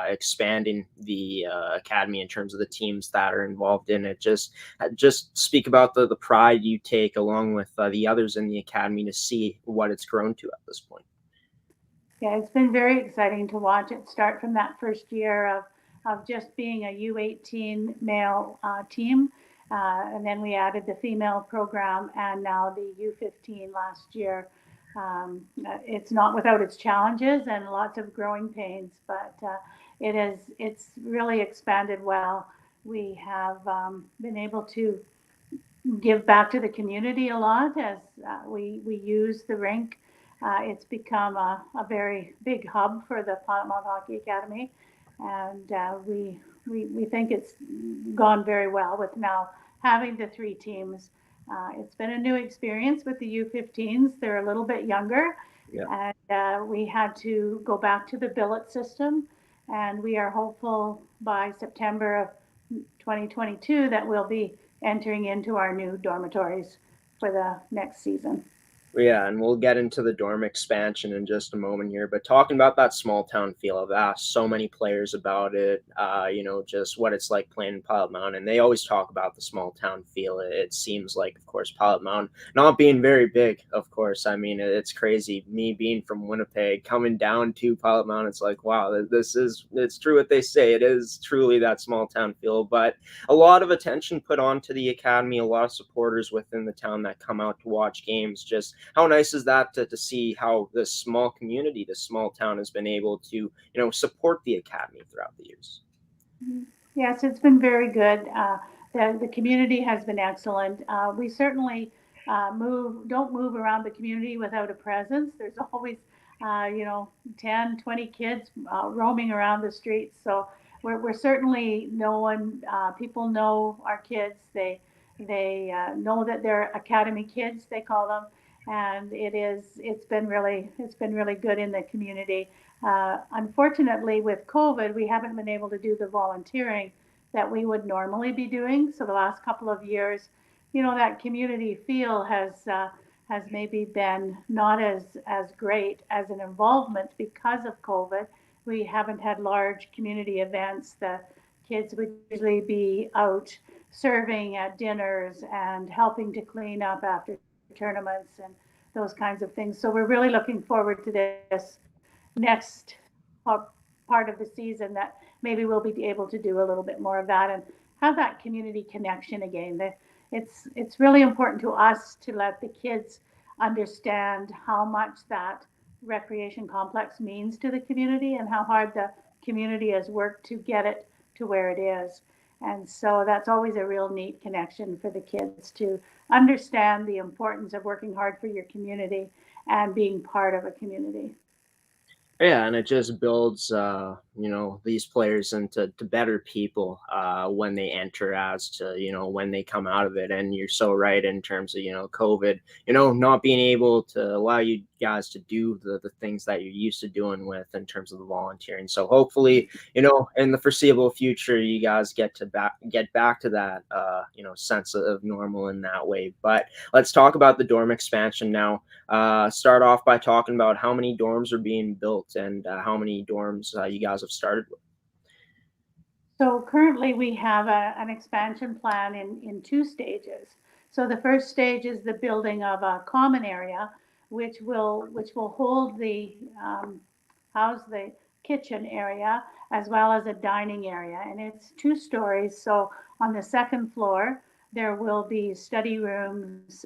expanding the academy in terms of the teams that are involved in it. Just speak about the pride you take along with the others in the academy to see what it's grown to at this point. Yeah, it's been very exciting to watch it start from that first year of just being a U18 male team. And then we added the female program and now the U15 last year. It's not without its challenges and lots of growing pains, but it's really expanded well. We have been able to give back to the community a lot as we use the rink. It's become a very big hub for the Pilot-Mound Hockey-Academy, and we think it's gone very well with now having the 3 teams. It's been a new experience with the U15s. They're a little bit younger, and we had to go back to the billet system, and we are hopeful by September of 2022 that we'll be entering into our new dormitories for the next season. Yeah, and we'll get into the dorm expansion in just a moment here. But talking about that small town feel, I've asked so many players about it, just what it's like playing in Pilot-Mound. And they always talk about the small town feel. It seems like, of course, Pilot-Mound not being very big, of course. I mean, it's crazy. Me being from Winnipeg, coming down to Pilot-Mound, it's like, wow, it's true what they say. It is truly that small town feel. But a lot of attention put onto the academy, a lot of supporters within the town that come out to watch games. Just how nice is that to see how this small community, this small town has been able to, support the academy throughout the years? Yes, it's been very good. The community has been excellent. We certainly don't move around the community without a presence. There's always, 10, 20 kids roaming around the streets. So we're certainly known. People know our kids. They know that they're academy kids, they call them. And it's been really good in the community. Unfortunately, with COVID, we haven't been able to do the volunteering that we would normally be doing. So the last couple of years, that community feel has maybe been not as great as an involvement because of COVID. We haven't had large community events. The kids would usually be out serving at dinners and helping to clean up after tournaments and those kinds of things. So we're really looking forward to this next part of the season that maybe we'll be able to do a little bit more of that and have that community connection again. It's really important to us to let the kids understand how much that recreation complex means to the community and how hard the community has worked to get it to where it is. And so that's always a real neat connection for the kids to understand the importance of working hard for your community and being part of a community. Yeah, and it just builds, these players into better people when they enter as to, when they come out of it. And you're so right in terms of, COVID, not being able to allow you guys to do the things that you're used to doing with in terms of the volunteering. So hopefully, in the foreseeable future, you guys get back to that, sense of normal in that way. But let's talk about the dorm expansion now. Start off by talking about how many dorms are being built and how many dorms you guys have started with. So currently we have an expansion plan in 2 stages. So the first stage is the building of a common area, which will hold house the kitchen area as well as a dining area. And it's 2 stories. So on the second floor, there will be study rooms,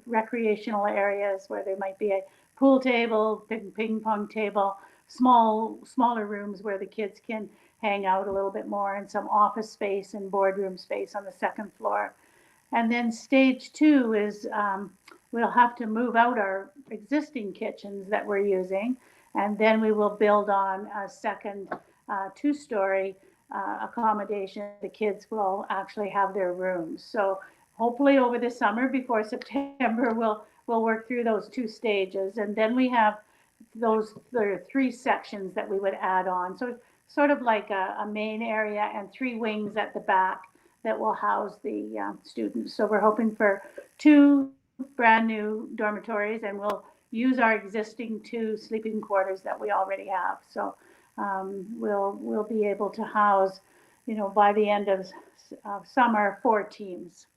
recreational areas where there might be a pool table, ping pong table, smaller rooms where the kids can hang out a little bit more, and some office space and boardroom space on the second floor. And then stage 2 is we'll have to move out our existing kitchens that we're using, and then we will build on a second 2-story accommodation. The kids will actually have their rooms. So hopefully over the summer before September, we'll work through those 2 stages, and then we have there are 3 sections that we would add on. So sort of like a main area and 3 wings at the back that will house the students. So we're hoping for 2 brand new dormitories, and we'll use our existing 2 sleeping quarters that we already have. So we'll be able to house, by the end of summer, 4 teams.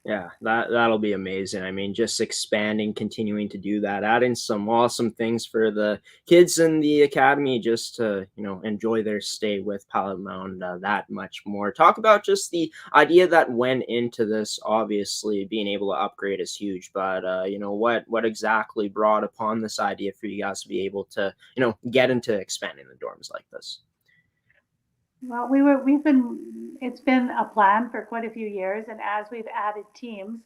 Yeah, that'll be amazing. I mean, just expanding, continuing to do that, adding some awesome things for the kids in the academy just to, enjoy their stay with Pilot-Mound that much more. Talk about just the idea that went into this. Obviously, being able to upgrade is huge, but what exactly brought upon this idea for you guys to be able to, get into expanding the dorms like this? Well, it's been a plan for quite a few years, and as we've added teams,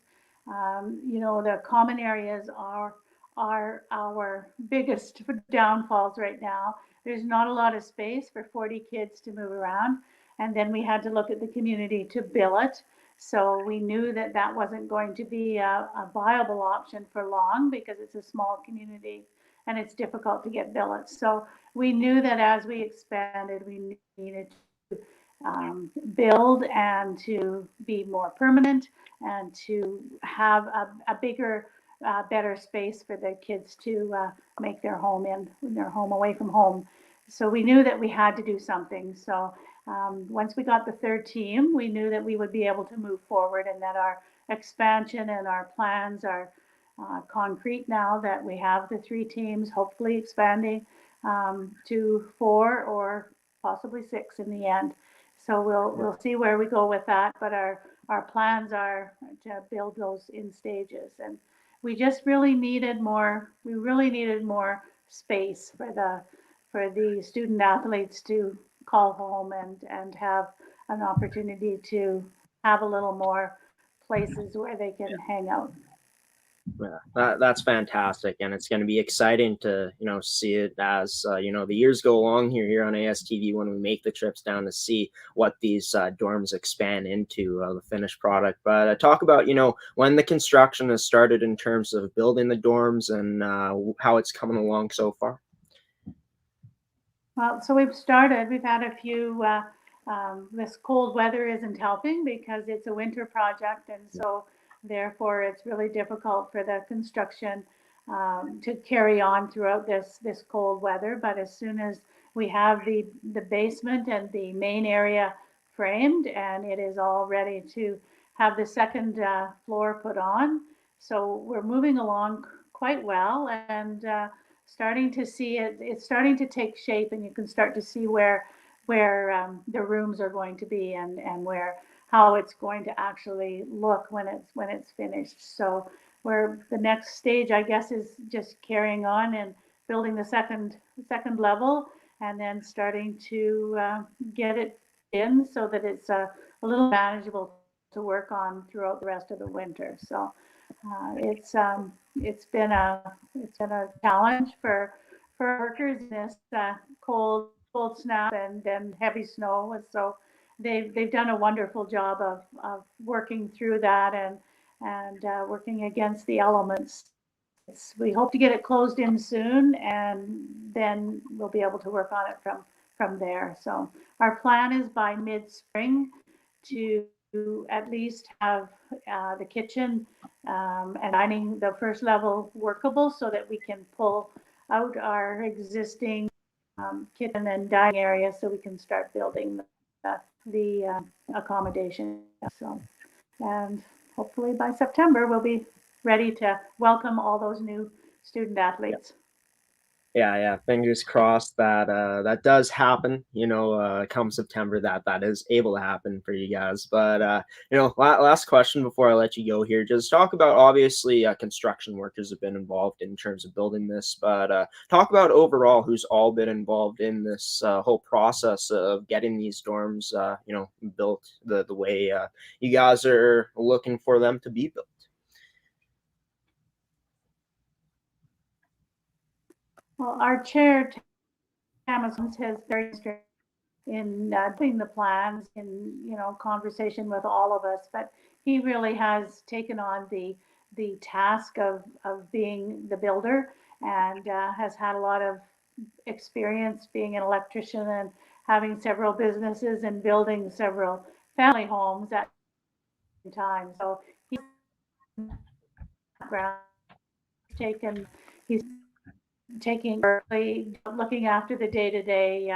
the common areas are our biggest downfalls right now. There's not a lot of space for 40 kids to move around, and then we had to look at the community to billet. So we knew that wasn't going to be a viable option for long because it's a small community and it's difficult to get billets. So we knew that as we expanded, we needed to build and to be more permanent and to have a bigger, better space for the kids to make their home away from home. So we knew that we had to do something. So once we got the 3rd team, we knew that we would be able to move forward and that our expansion and our plans are concrete now that we have the 3 teams, hopefully expanding to 4 or possibly 6 in the end. So we'll see where we go with that, but our plans are to build those in stages, and we just really needed more. We really needed more space for the student athletes to call home and have an opportunity to have a little more places where they can hang out. Yeah, that's fantastic, and it's going to be exciting to see it as the years go along here on ASTV when we make the trips down to see what these dorms expand into the finished product. But talk about when the construction has started in terms of building the dorms and how it's coming along so far. Well, so we've started. We've had a few. This cold weather isn't helping because it's a winter project, and so therefore it's really difficult for the construction to carry on throughout this cold weather. But as soon as we have the basement and the main area framed and it is all ready to have the second floor put on, so we're moving along quite well and starting to see it's starting to take shape, and you can start to see where the rooms are going to be and how it's going to actually look when it's finished. So the next stage, I guess, is just carrying on and building the second level, and then starting to get it in so that it's a little manageable to work on throughout the rest of the winter. So it's been a challenge for workers in this cold snap and then heavy snow, and so they've done a wonderful job of working through that and working against the elements. We hope to get it closed in soon, and then we'll be able to work on it from there. So our plan is by mid-spring to at least have the kitchen and dining, the first level, workable so that we can pull out our existing kitchen and dining area so we can start building the accommodation. So, and hopefully by September we'll be ready to welcome all those new student athletes. Yeah. Fingers crossed that that does happen. Come September, that is able to happen for you guys. But last question before I let you go here. Just talk about, obviously, construction workers have been involved in terms of building this, but talk about overall who's all been involved in this whole process of getting these dorms, built the way you guys are looking for them to be built. Well, our chair, Thomas, has very strict in doing the plans, in conversation with all of us, but he really has taken on the task of being the builder, and has had a lot of experience being an electrician and having several businesses and building several family homes at the same time. So he's taking looking after the day-to-day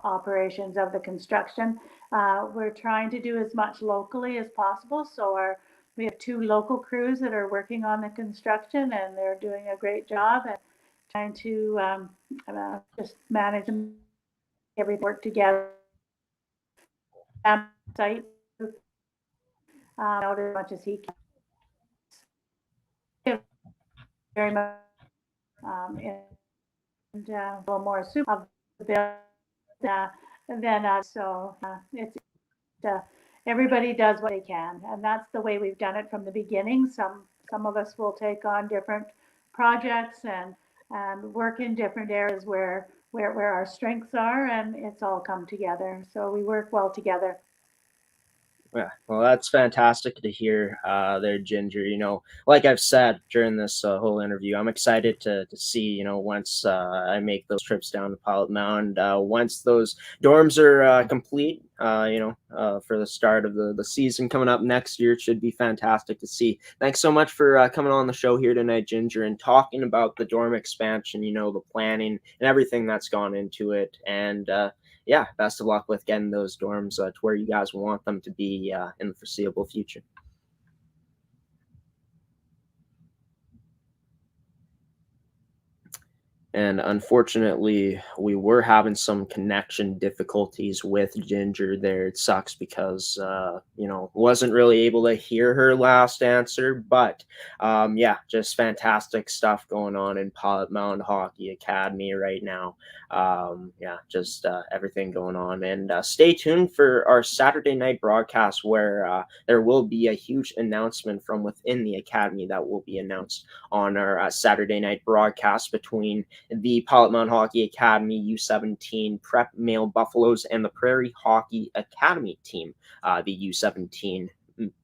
operations of the construction. We're trying to do as much locally as possible. So we have 2 local crews that are working on the construction, and they're doing a great job at trying to just manage everything, work together. Site out as much as he can. Very much, and a little more soup of the bill than us. So it's everybody does what they can, and that's the way we've done it from the beginning. Some of us will take on different projects and work in different areas where our strengths are, and it's all come together. So we work well together. Yeah, well, that's fantastic to hear there, Ginger. Like I've said during this whole interview, I'm excited to see, once I make those trips down to Pilot-Mound, once those dorms are complete, for the start of the season coming up next year. It should be fantastic to see. Thanks so much for coming on the show here tonight, Ginger, and talking about the dorm expansion, the planning and everything that's gone into it. And yeah, best of luck with getting those dorms to where you guys want them to be in the foreseeable future. And unfortunately, we were having some connection difficulties with Ginger there. It sucks because, wasn't really able to hear her last answer. But, yeah, just fantastic stuff going on in Pilot-Mound Hockey-Academy right now. Yeah, just everything going on. And stay tuned for our Saturday night broadcast, where there will be a huge announcement from within the academy that will be announced on our Saturday night broadcast between the Pilot-Mound Hockey-Academy U17 Prep Male Buffaloes and the Prairie Hockey Academy team, the U17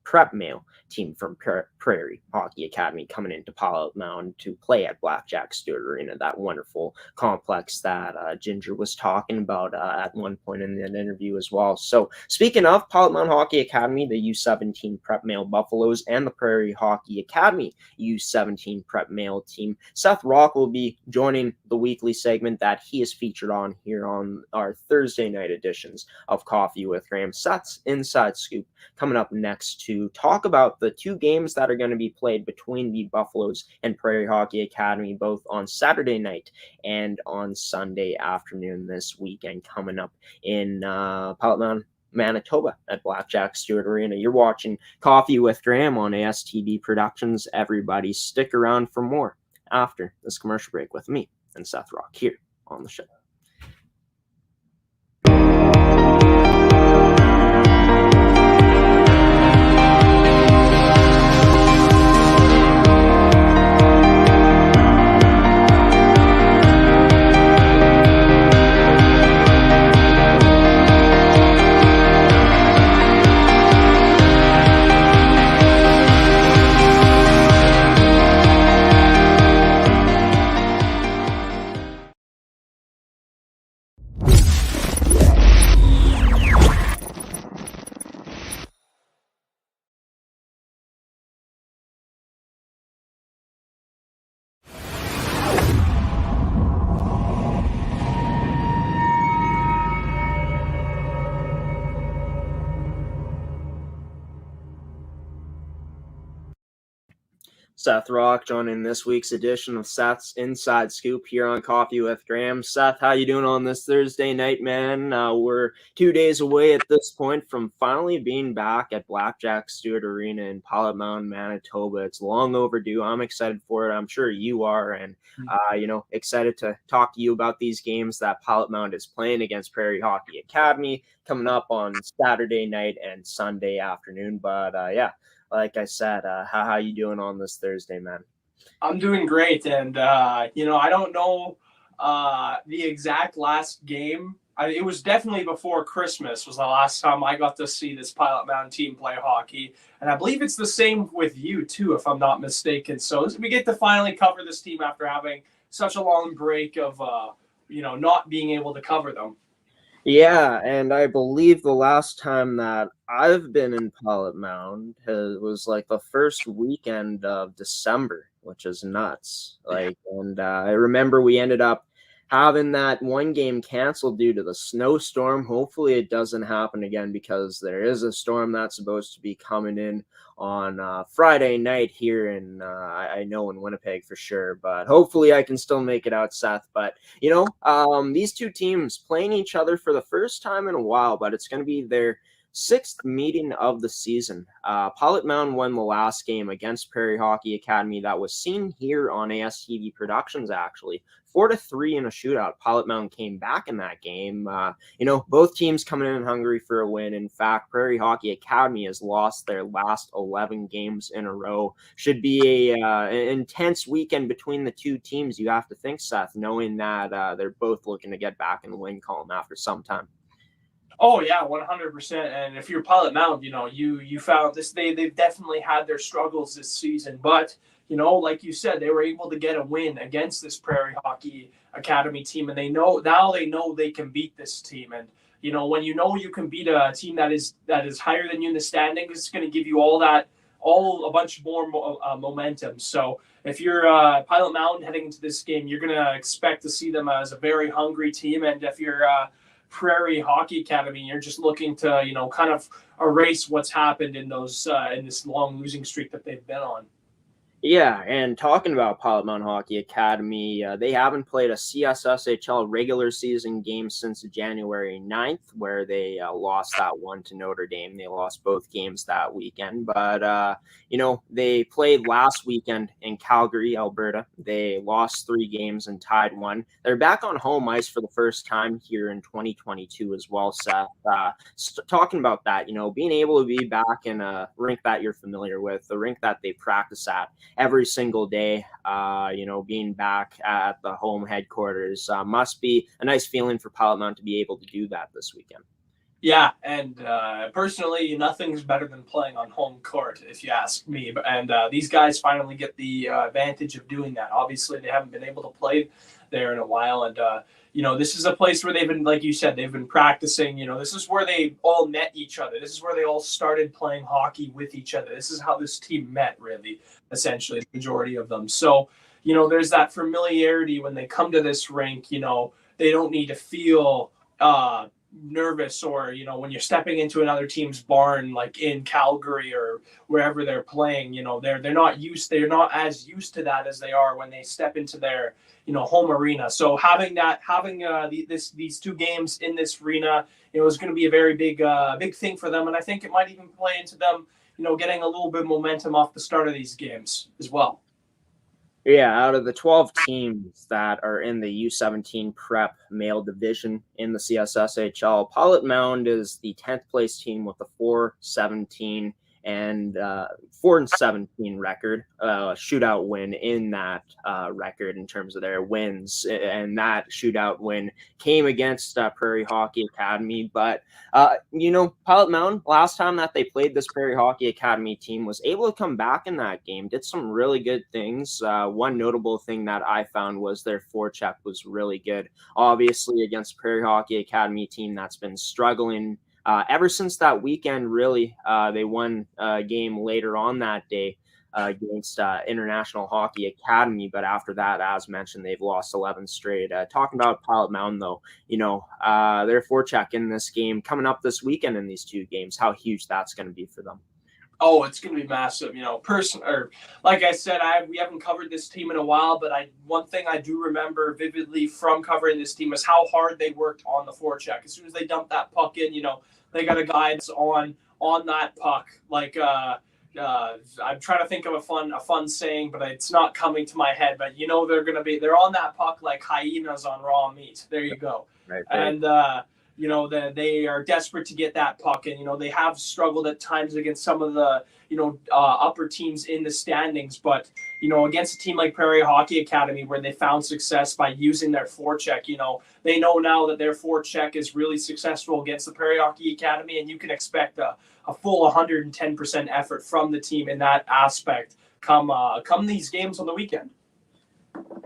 Prep Male team from Prairie Hockey Academy, coming into Pilot-Mound to play at Blackjack Stewart Arena, that wonderful complex that Ginger was talking about at one point in that interview as well. So speaking of Pilot-Mound Hockey Academy, the U17 Prep Male Buffaloes and the Prairie Hockey Academy U17 Prep Male team, Seth Rach will be joining the weekly segment that he is featured on here on our Thursday night editions of Coffee with Graeme. Seth's Inside Scoop coming up next to talk about the 2 games that are going to be played between the Buffaloes and Prairie Hockey Academy, both on Saturday night and on Sunday afternoon this weekend, coming up in Pilot-Mound, Manitoba at Blackjack Stewart Arena. You're watching Coffee with Graeme on ASTB Productions. Everybody stick around for more after this commercial break with me and Seth Rach here on the show. Seth Rach joining this week's edition of Seth's Inside Scoop here on Coffee with Graeme. Seth, how you doing on this Thursday night, man? We're 2 days away at this point from finally being back at Blackjack Stewart Arena in Pilot-Mound, Manitoba. It's long overdue. I'm excited for it. I'm sure you are, and excited to talk to you about these games that Pilot-Mound is playing against Prairie Hockey-Academy coming up on Saturday night and Sunday afternoon. But like I said, how you doing on this Thursday, man? I'm doing great, and I don't know the exact last game. It was definitely before Christmas was the last time I got to see this Pilot-Mound team play hockey, and I believe it's the same with you too, if I'm not mistaken. So we get to finally cover this team after having such a long break of not being able to cover them. Yeah, and I believe the last time that I've been in Pilot-Mound was like the first weekend of December, which is nuts. I remember we ended up having that one game canceled due to the snowstorm. Hopefully it doesn't happen again, because there is a storm that's supposed to be coming in on Friday night here in I know in Winnipeg for sure, but hopefully I can still make it out, Seth. But these two teams playing each other for the first time in a while, but it's going to be their sixth meeting of the season. Pilot-Mound won the last game against Prairie Hockey-Academy that was seen here on ASTV Productions, actually 4-3 in a shootout. Pilot-Mound came back in that game. Both teams coming in hungry for a win. In fact, Prairie Hockey-Academy has lost their last 11 games in a row. Should be an intense weekend between the two teams, you have to think, Seth, knowing that they're both looking to get back in the win column after some time. Oh yeah, 100%. And if you're Pilot-Mound, you found this. They've definitely had their struggles this season, but like you said, they were able to get a win against this Prairie Hockey Academy team, and they know they can beat this team. And when you can beat a team that is higher than you in the standings, it's going to give you a bunch more momentum. So if you're Pilot-Mound heading into this game, you're going to expect to see them as a very hungry team. And if you're Prairie Hockey Academy, you're just looking to kind of erase what's happened in this long losing streak that they've been on. Yeah, and talking about Pilot-Mound Hockey Academy, they haven't played a CSSHL regular season game since January 9th, where they lost that one to Notre Dame. They lost both games that weekend, but they played last weekend in Calgary, Alberta. They lost 3 games and tied 1. They're back on home ice for the first time here in 2022 as well, Seth. Talking about that, being able to be back in a rink that you're familiar with, the rink that they practice at every single day, being back at the home headquarters must be a nice feeling for Pilot-Mound to be able to do that this weekend. Yeah, and personally, nothing's better than playing on home court, if you ask me. And these guys finally get the advantage of doing that. Obviously, they haven't been able to play there in a while, and this is a place where they've been, like you said, they've been practicing. This is where they all met each other. This is where they all started playing hockey with each other. This is how this team met, really, essentially, the majority of them. So, there's that familiarity when they come to this rink. They don't need to feel nervous, or when you're stepping into another team's barn, like in Calgary or wherever they're playing, they're not as used to that as they are when they step into their home arena. So having these 2 games in this arena, is going to be a very big thing for them, and I think it might even play into them getting a little bit of momentum off the start of these games as well. Yeah, out of the 12 teams that are in the U17 prep male division in the CSSHL, Pilot-Mound is the 10th place team with a 4-17 and 4-17 record, shootout win in that record in terms of their wins. And that shootout win came against Prairie Hockey Academy. But, Pilot-Mound, last time that they played this Prairie Hockey Academy team, was able to come back in that game, did some really good things. One notable thing that I found was their forecheck was really good. Obviously, against Prairie Hockey Academy team that's been struggling ever since that weekend, really. They won a game later on that day against International Hockey Academy, but after that, as mentioned, they've lost 11 straight. Talking about Pilot-Mound, though, their forecheck in this game coming up this weekend in these 2 games, how huge that's going to be for them. Oh, it's going to be massive. Like I said, we haven't covered this team in a while, but one thing I do remember vividly from covering this team is how hard they worked on the forecheck. As soon as they dump that puck in, they got a guy that's on that puck. I'm trying to think of a fun saying, but it's not coming to my head. But they're on that puck like hyenas on raw meat. There you go. Right. And that they are desperate to get that puck, and they have struggled at times against some of the upper teams in the standings, but against a team like Prairie Hockey Academy, where they found success by using their forecheck, they know now that their forecheck is really successful against the Prairie Hockey Academy, and you can expect a full 110% effort from the team in that aspect come these games on the weekend.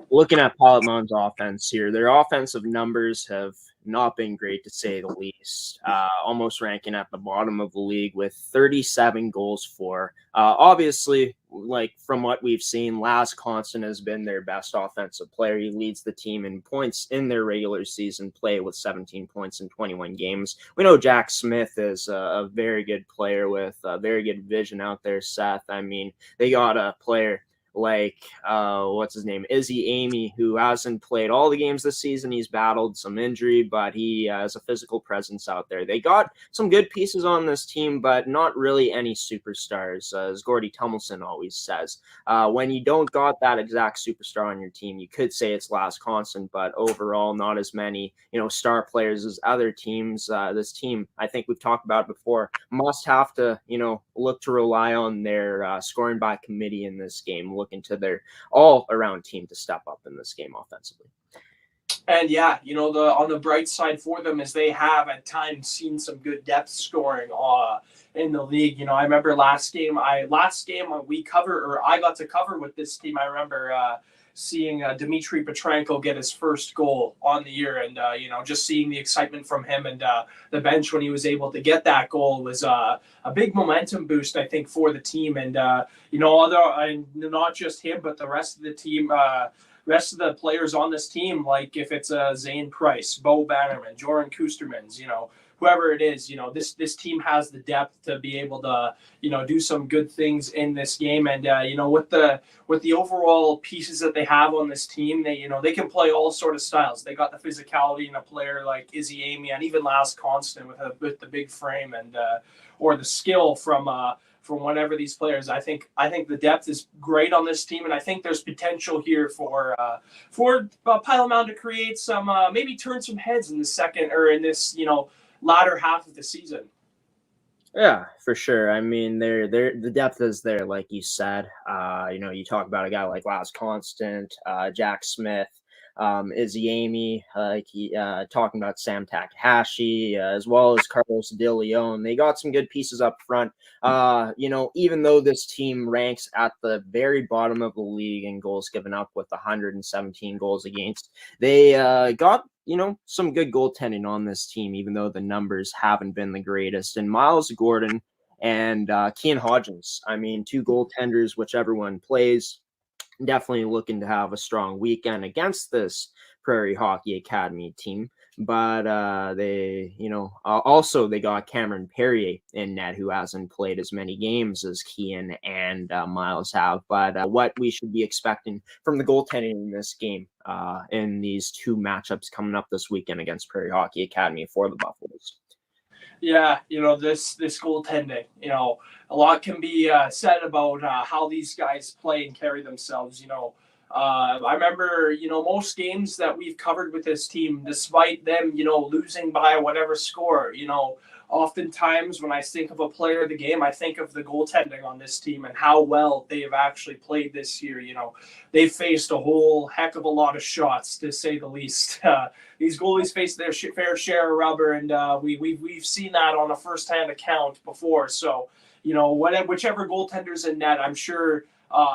Looking at Pilot-Mound's offense here, their offensive numbers have not been great, to say the least. Almost ranking at the bottom of the league with 37 goals for. Obviously, like from what we've seen, Laz Constant has been their best offensive player. He leads the team in points in their regular season play with 17 points in 21 games. We know Jack Smith is a very good player with very good vision out there, Seth. I mean, they got a player like what's his name, Izzy Amy, who hasn't played all the games this season. He's battled some injury, but he has a physical presence out there. They got some good pieces on this team, but not really any superstars, as Gordy Tummelson always says. When you don't got that exact superstar on your team, you could say it's Laz Constant, but overall not as many star players as other teams. This team, I think we've talked about it before, must have to look to rely on their scoring by committee in this game, looking to their all-around team to step up in this game offensively. And yeah, on the bright side for them is they have at times seen some good depth scoring in the league. I remember last game we cover, or I got to cover with this team. I remember seeing Dmitry Petrenko get his first goal on the year, and just seeing the excitement from him and the bench when he was able to get that goal was a big momentum boost, I think, for the team. And not just him, but the rest of the team. Rest of the players on this team, like if it's Zane Price, Bo Bannerman, Joran Kustermans, whoever it is, this team has the depth to be able to, do some good things in this game. And, with the overall pieces that they have on this team, they can play all sort of styles. They got the physicality in a player like Izzy Amy and even Laz Constant with the big frame and, or the skill from whatever these players. I think the depth is great on this team, and I think there's potential here for Pilot-Mound to create some maybe turn some heads in the second or in this latter half of the season. Yeah, for sure. I mean, the depth is there, like you said. You talk about a guy like Laz Constant, Jack Smith, Izzy Amy, talking about Sam Takahashi, as well as Carlos De Leon. They got some good pieces up front. Even though this team ranks at the very bottom of the league in goals given up with 117 goals against, they got some good goaltending on this team, even though the numbers haven't been the greatest. And Miles Gordon and Kean Hodgins, I mean, two goaltenders, whichever one plays, definitely looking to have a strong weekend against this Prairie Hockey Academy team. But they got Cameron Perrier in net, who hasn't played as many games as Kean and Miles have. But what we should be expecting from the goaltending in this game in these two matchups coming up this weekend against Prairie Hockey Academy for the Buffaloes. Yeah, this goaltending, a lot can be said about how these guys play and carry themselves. I remember, most games that we've covered with this team, despite them, losing by whatever score, oftentimes when I think of a player of the game, I think of the goaltending on this team and how well they have actually played this year. They've faced a whole heck of a lot of shots, to say the least. These goalies face their fair share of rubber, and we've seen that on a first-hand account before. So, whichever goaltender's in net, I'm sure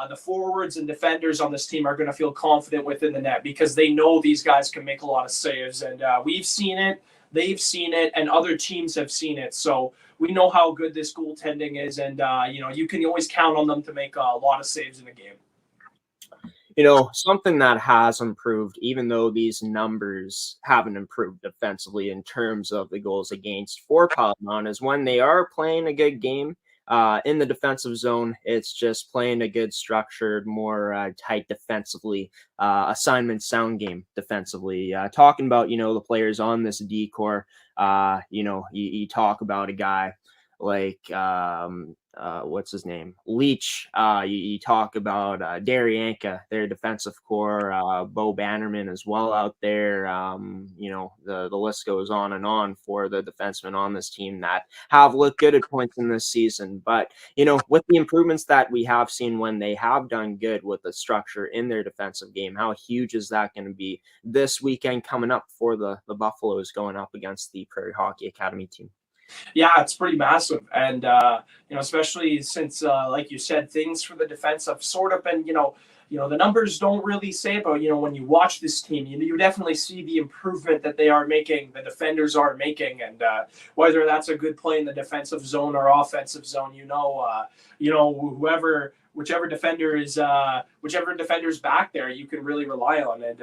the forwards and defenders on this team are going to feel confident within the net because they know these guys can make a lot of saves. And we've seen it, they've seen it, and other teams have seen it. So we know how good this goaltending is, and you can always count on them to make a lot of saves in a game. Something that has improved, even though these numbers haven't improved defensively in terms of the goals against for Pilot-Mound, is when they are playing a good game, in the defensive zone, it's just playing a good structured, more tight defensively, assignment sound game defensively. Talking about, the players on this D-core, you talk about a guy like, what's his name? Leach. You talk about Daryanka, their defensive core, Bo Bannerman as well out there. The list goes on and on for the defensemen on this team that have looked good at points in this season. But, with the improvements that we have seen when they have done good with the structure in their defensive game, how huge is that going to be this weekend coming up for the Buffaloes going up against the Prairie Hockey Academy team? Yeah, it's pretty massive. And, especially since, like you said, things for the defense have sort of been, the numbers don't really say about, when you watch this team, you definitely see the improvement that they are making, the defenders are making. And whether that's a good play in the defensive zone or offensive zone, whichever defender is back there, you can really rely on. And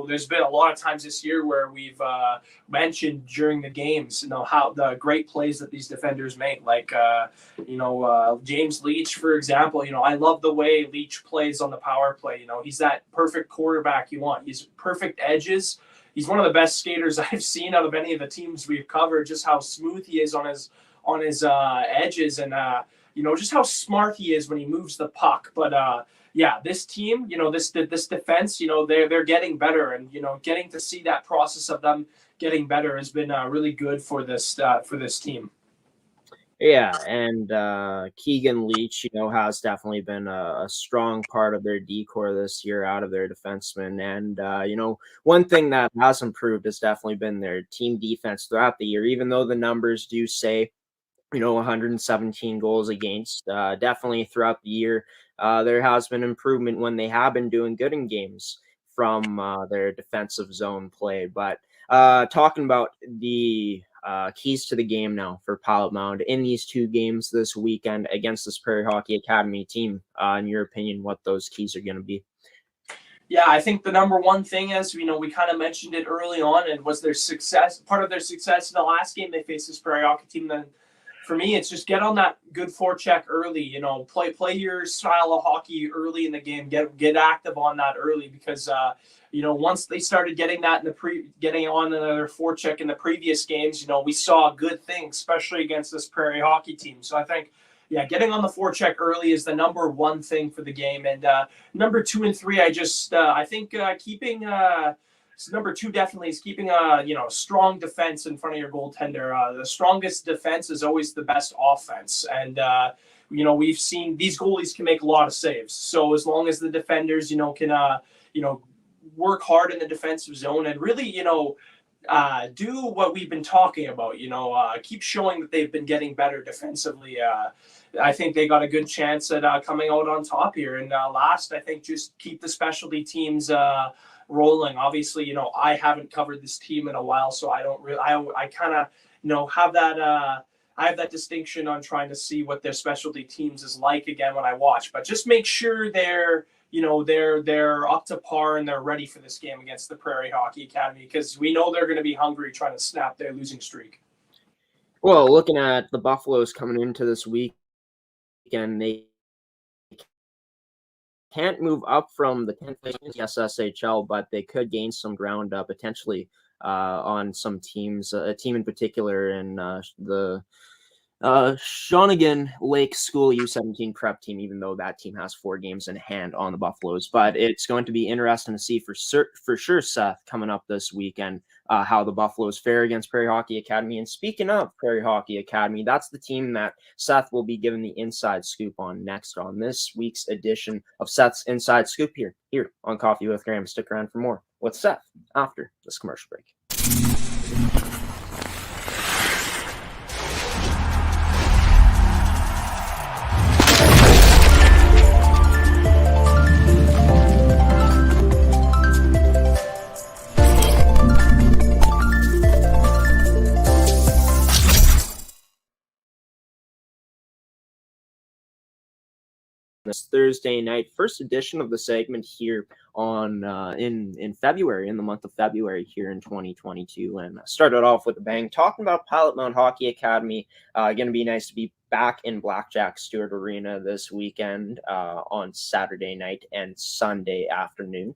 there's been a lot of times this year where we've mentioned during the games, how the great plays that these defenders make. Like James Leach, for example. I love the way Leach plays on the power play. He's that perfect quarterback you want. He's perfect edges. He's one of the best skaters I've seen out of any of the teams we've covered. Just how smooth he is on his edges, and just how smart he is when he moves the puck. But this team, this defense, they're getting better, and getting to see that process of them getting better has been really good for this team. Yeah, and Keegan Leach, has definitely been a strong part of their D-core this year out of their defensemen. And, one thing that has improved has definitely been their team defense throughout the year, even though the numbers do say 117 goals against. Definitely throughout the year, there has been improvement when they have been doing good in games from their defensive zone play. But talking about the keys to the game now for Pilot-Mound in these two games this weekend against this Prairie Hockey Academy team, in your opinion, what those keys are going to be? Yeah, I think the number one thing is, we kind of mentioned it early on, and was their success, part of their success in the last game they faced this Prairie Hockey team. Then for me, it's just get on that good forecheck early. Play your style of hockey early in the game. Get active on that early, because once they started getting that getting on another forecheck in the previous games, we saw good things, especially against this Prairie Hockey team. So I think, getting on the forecheck early is the number one thing for the game. And number 2 and 3, I think keeping. So number 2 definitely is keeping a strong defense in front of your goaltender. The strongest defense is always the best offense, and we've seen these goalies can make a lot of saves. So as long as the defenders can work hard in the defensive zone and really do what we've been talking about, keep showing that they've been getting better defensively. I think they got a good chance at coming out on top here. And last, I think just keep the specialty teams rolling. Obviously, I haven't covered this team in a while, so I don't really. I kind of have that. I have that distinction on trying to see what their specialty teams is like again when I watch. But just make sure they're up to par and they're ready for this game against the Prairie Hockey Academy, because we know they're going to be hungry trying to snap their losing streak. Well, looking at the Buffaloes coming into this week, and they can't move up from the 10th place in the SSHL, but they could gain some ground potentially on some teams, a team in particular in the Shawnigan Lake School U17 prep team, even though that team has 4 games in hand on the Buffaloes. But it's going to be interesting to see for sure, Seth, coming up this weekend, how the Buffaloes fare against Prairie Hockey Academy. And speaking of Prairie Hockey Academy, that's the team that Seth will be giving the inside scoop on next on this week's edition of Seth's Inside Scoop here on Coffee with Graeme. Stick around for more with Seth after this commercial break. This Thursday night, first edition of the segment here on in February, in the month of February here in 2022, and started off with a bang talking about Pilot-Mound Hockey Academy. Going to be nice to be back in Blackjack Stewart Arena this weekend on Saturday night and Sunday afternoon.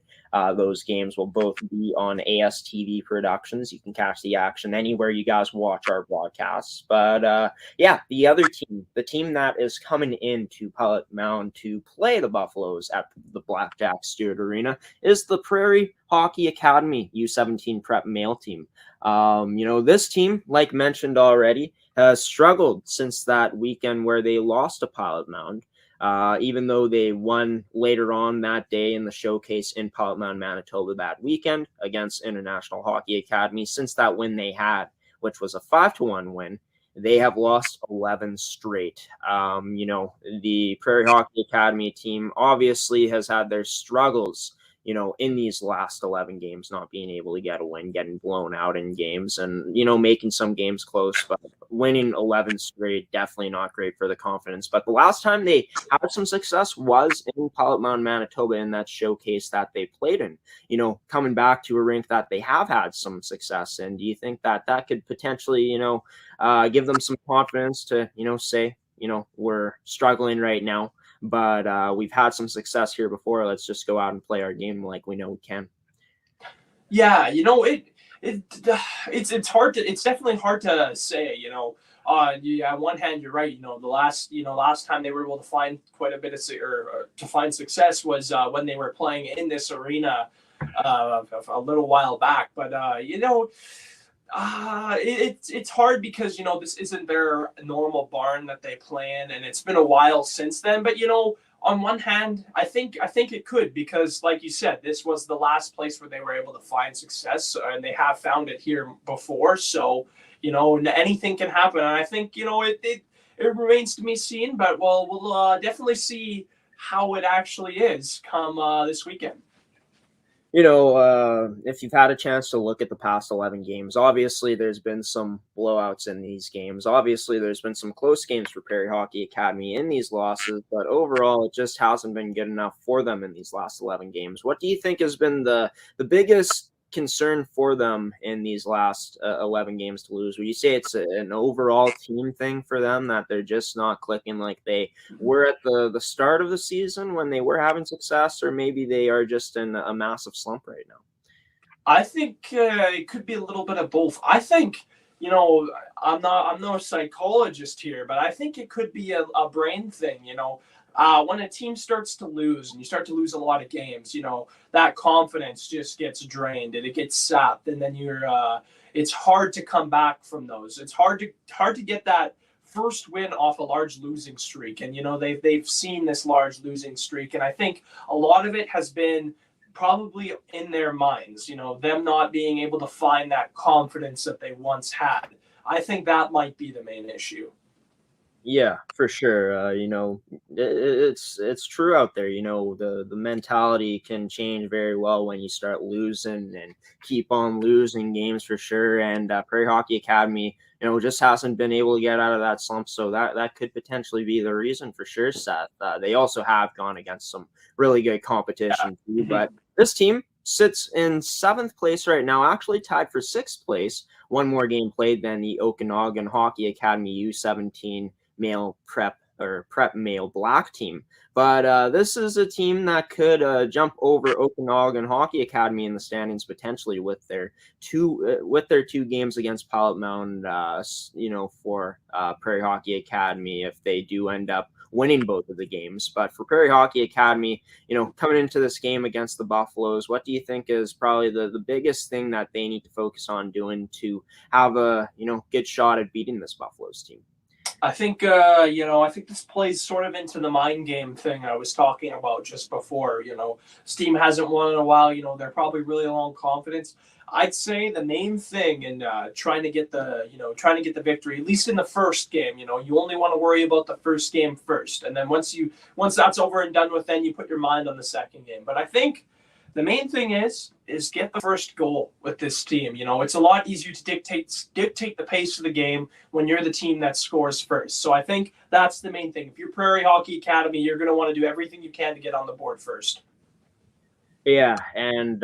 Those games will both be on ASTV Productions. You can catch the action anywhere you guys watch our broadcasts. But yeah, the other team, the team that is coming into Pilot-Mound to play the Buffaloes at the Blackjack Stewart Arena is the Prairie Hockey-Academy U17 prep male team. This team, like mentioned already, has struggled since that weekend where they lost to Pilot-Mound. Even though they won later on that day in the showcase in Pilot-Mound, Manitoba that weekend against International Hockey Academy. Since that win they had, which was a 5-1 win, they have lost 11 straight. The Prairie Hockey Academy team obviously has had their struggles, in these last 11 games, not being able to get a win, getting blown out in games and, making some games close, but winning 11 straight, definitely not great for the confidence. But the last time they had some success was in Pilot-Mound, Manitoba, in that showcase that they played in, coming back to a rink that they have had some success in. Do you think that that could potentially, give them some confidence to, say, we're struggling right now, but we've had some success here before. Let's just go out and play our game like we know we can. Yeah, it's hard to. It's definitely hard to say. On one hand, you're right. The last time they were able to find quite a bit of to find success was when they were playing in this arena a little while back. But it's hard because this isn't their normal barn that they play in, and it's been a while since then. But on one hand, I think it could, because like you said, this was the last place where they were able to find success, and they have found it here before. So anything can happen, and I think it remains to be seen. But we'll definitely see how it actually is come this weekend. If you've had a chance to look at the past 11 games, obviously there's been some blowouts in these games. Obviously there's been some close games for Prairie Hockey Academy in these losses, but overall it just hasn't been good enough for them in these last 11 games. What do you think has been the biggest concern for them in these last 11 games to lose? Would you say it's an overall team thing for them, that they're just not clicking like they were at the start of the season when they were having success, or maybe they are just in a massive slump right now? I think it could be a little bit of both. I think, I'm no psychologist here, but I think it could be a brain thing. When a team starts to lose, and you start to lose a lot of games, that confidence just gets drained and it gets sapped, and then it's hard to come back from those. It's hard to get that first win off a large losing streak, and they've seen this large losing streak, and I think a lot of it has been probably in their minds, them not being able to find that confidence that they once had. I think that might be the main issue. Yeah, for sure. It's true out there. The mentality can change very well when you start losing and keep on losing games, for sure. And Prairie Hockey Academy, just hasn't been able to get out of that slump. So that could potentially be the reason, for sure, Seth. They also have gone against some really good competition too. But this team sits in 7th place right now, actually tied for 6th place. One more game played than the Okanagan Hockey Academy U17 male prep male black team. But this is a team that could jump over Okanagan Hockey Academy in the standings potentially with their two games against Pilot-Mound, for Prairie Hockey Academy, if they do end up winning both of the games. But for Prairie Hockey Academy, coming into this game against the Buffaloes, what do you think is probably the biggest thing that they need to focus on doing to have a good shot at beating this Buffaloes team? I think, I think this plays sort of into the mind game thing I was talking about just before. This team hasn't won in a while. They're probably really low on confidence. I'd say the main thing in trying to get the victory, at least in the first game, you only want to worry about the first game first. And then once that's over and done with, then you put your mind on the second game. But I think the main thing is get the first goal with this team. It's a lot easier to dictate the pace of the game when you're the team that scores first. So I think that's the main thing. If you're Prairie Hockey Academy, you're going to want to do everything you can to get on the board first. Yeah, and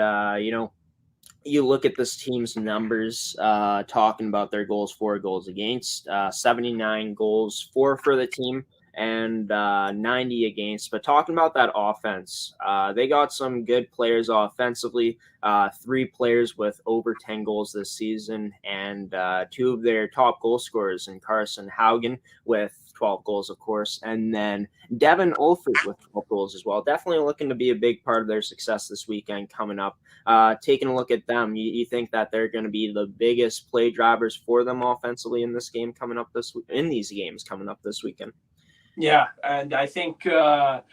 you look at this team's numbers, talking about their goals for, goals against, 79 goals for the team, and 90 against. But talking about that offense, they got some good players offensively. 3 players with over 10 goals this season, and 2 of their top goal scorers in Carson Haugen with 12 goals, of course, and then Devin Olford with 12 goals as well. Definitely looking to be a big part of their success this weekend coming up. Taking a look at them, you think that they're going to be the biggest play drivers for them offensively in this game coming up in these games coming up this weekend? Yeah, and I think you're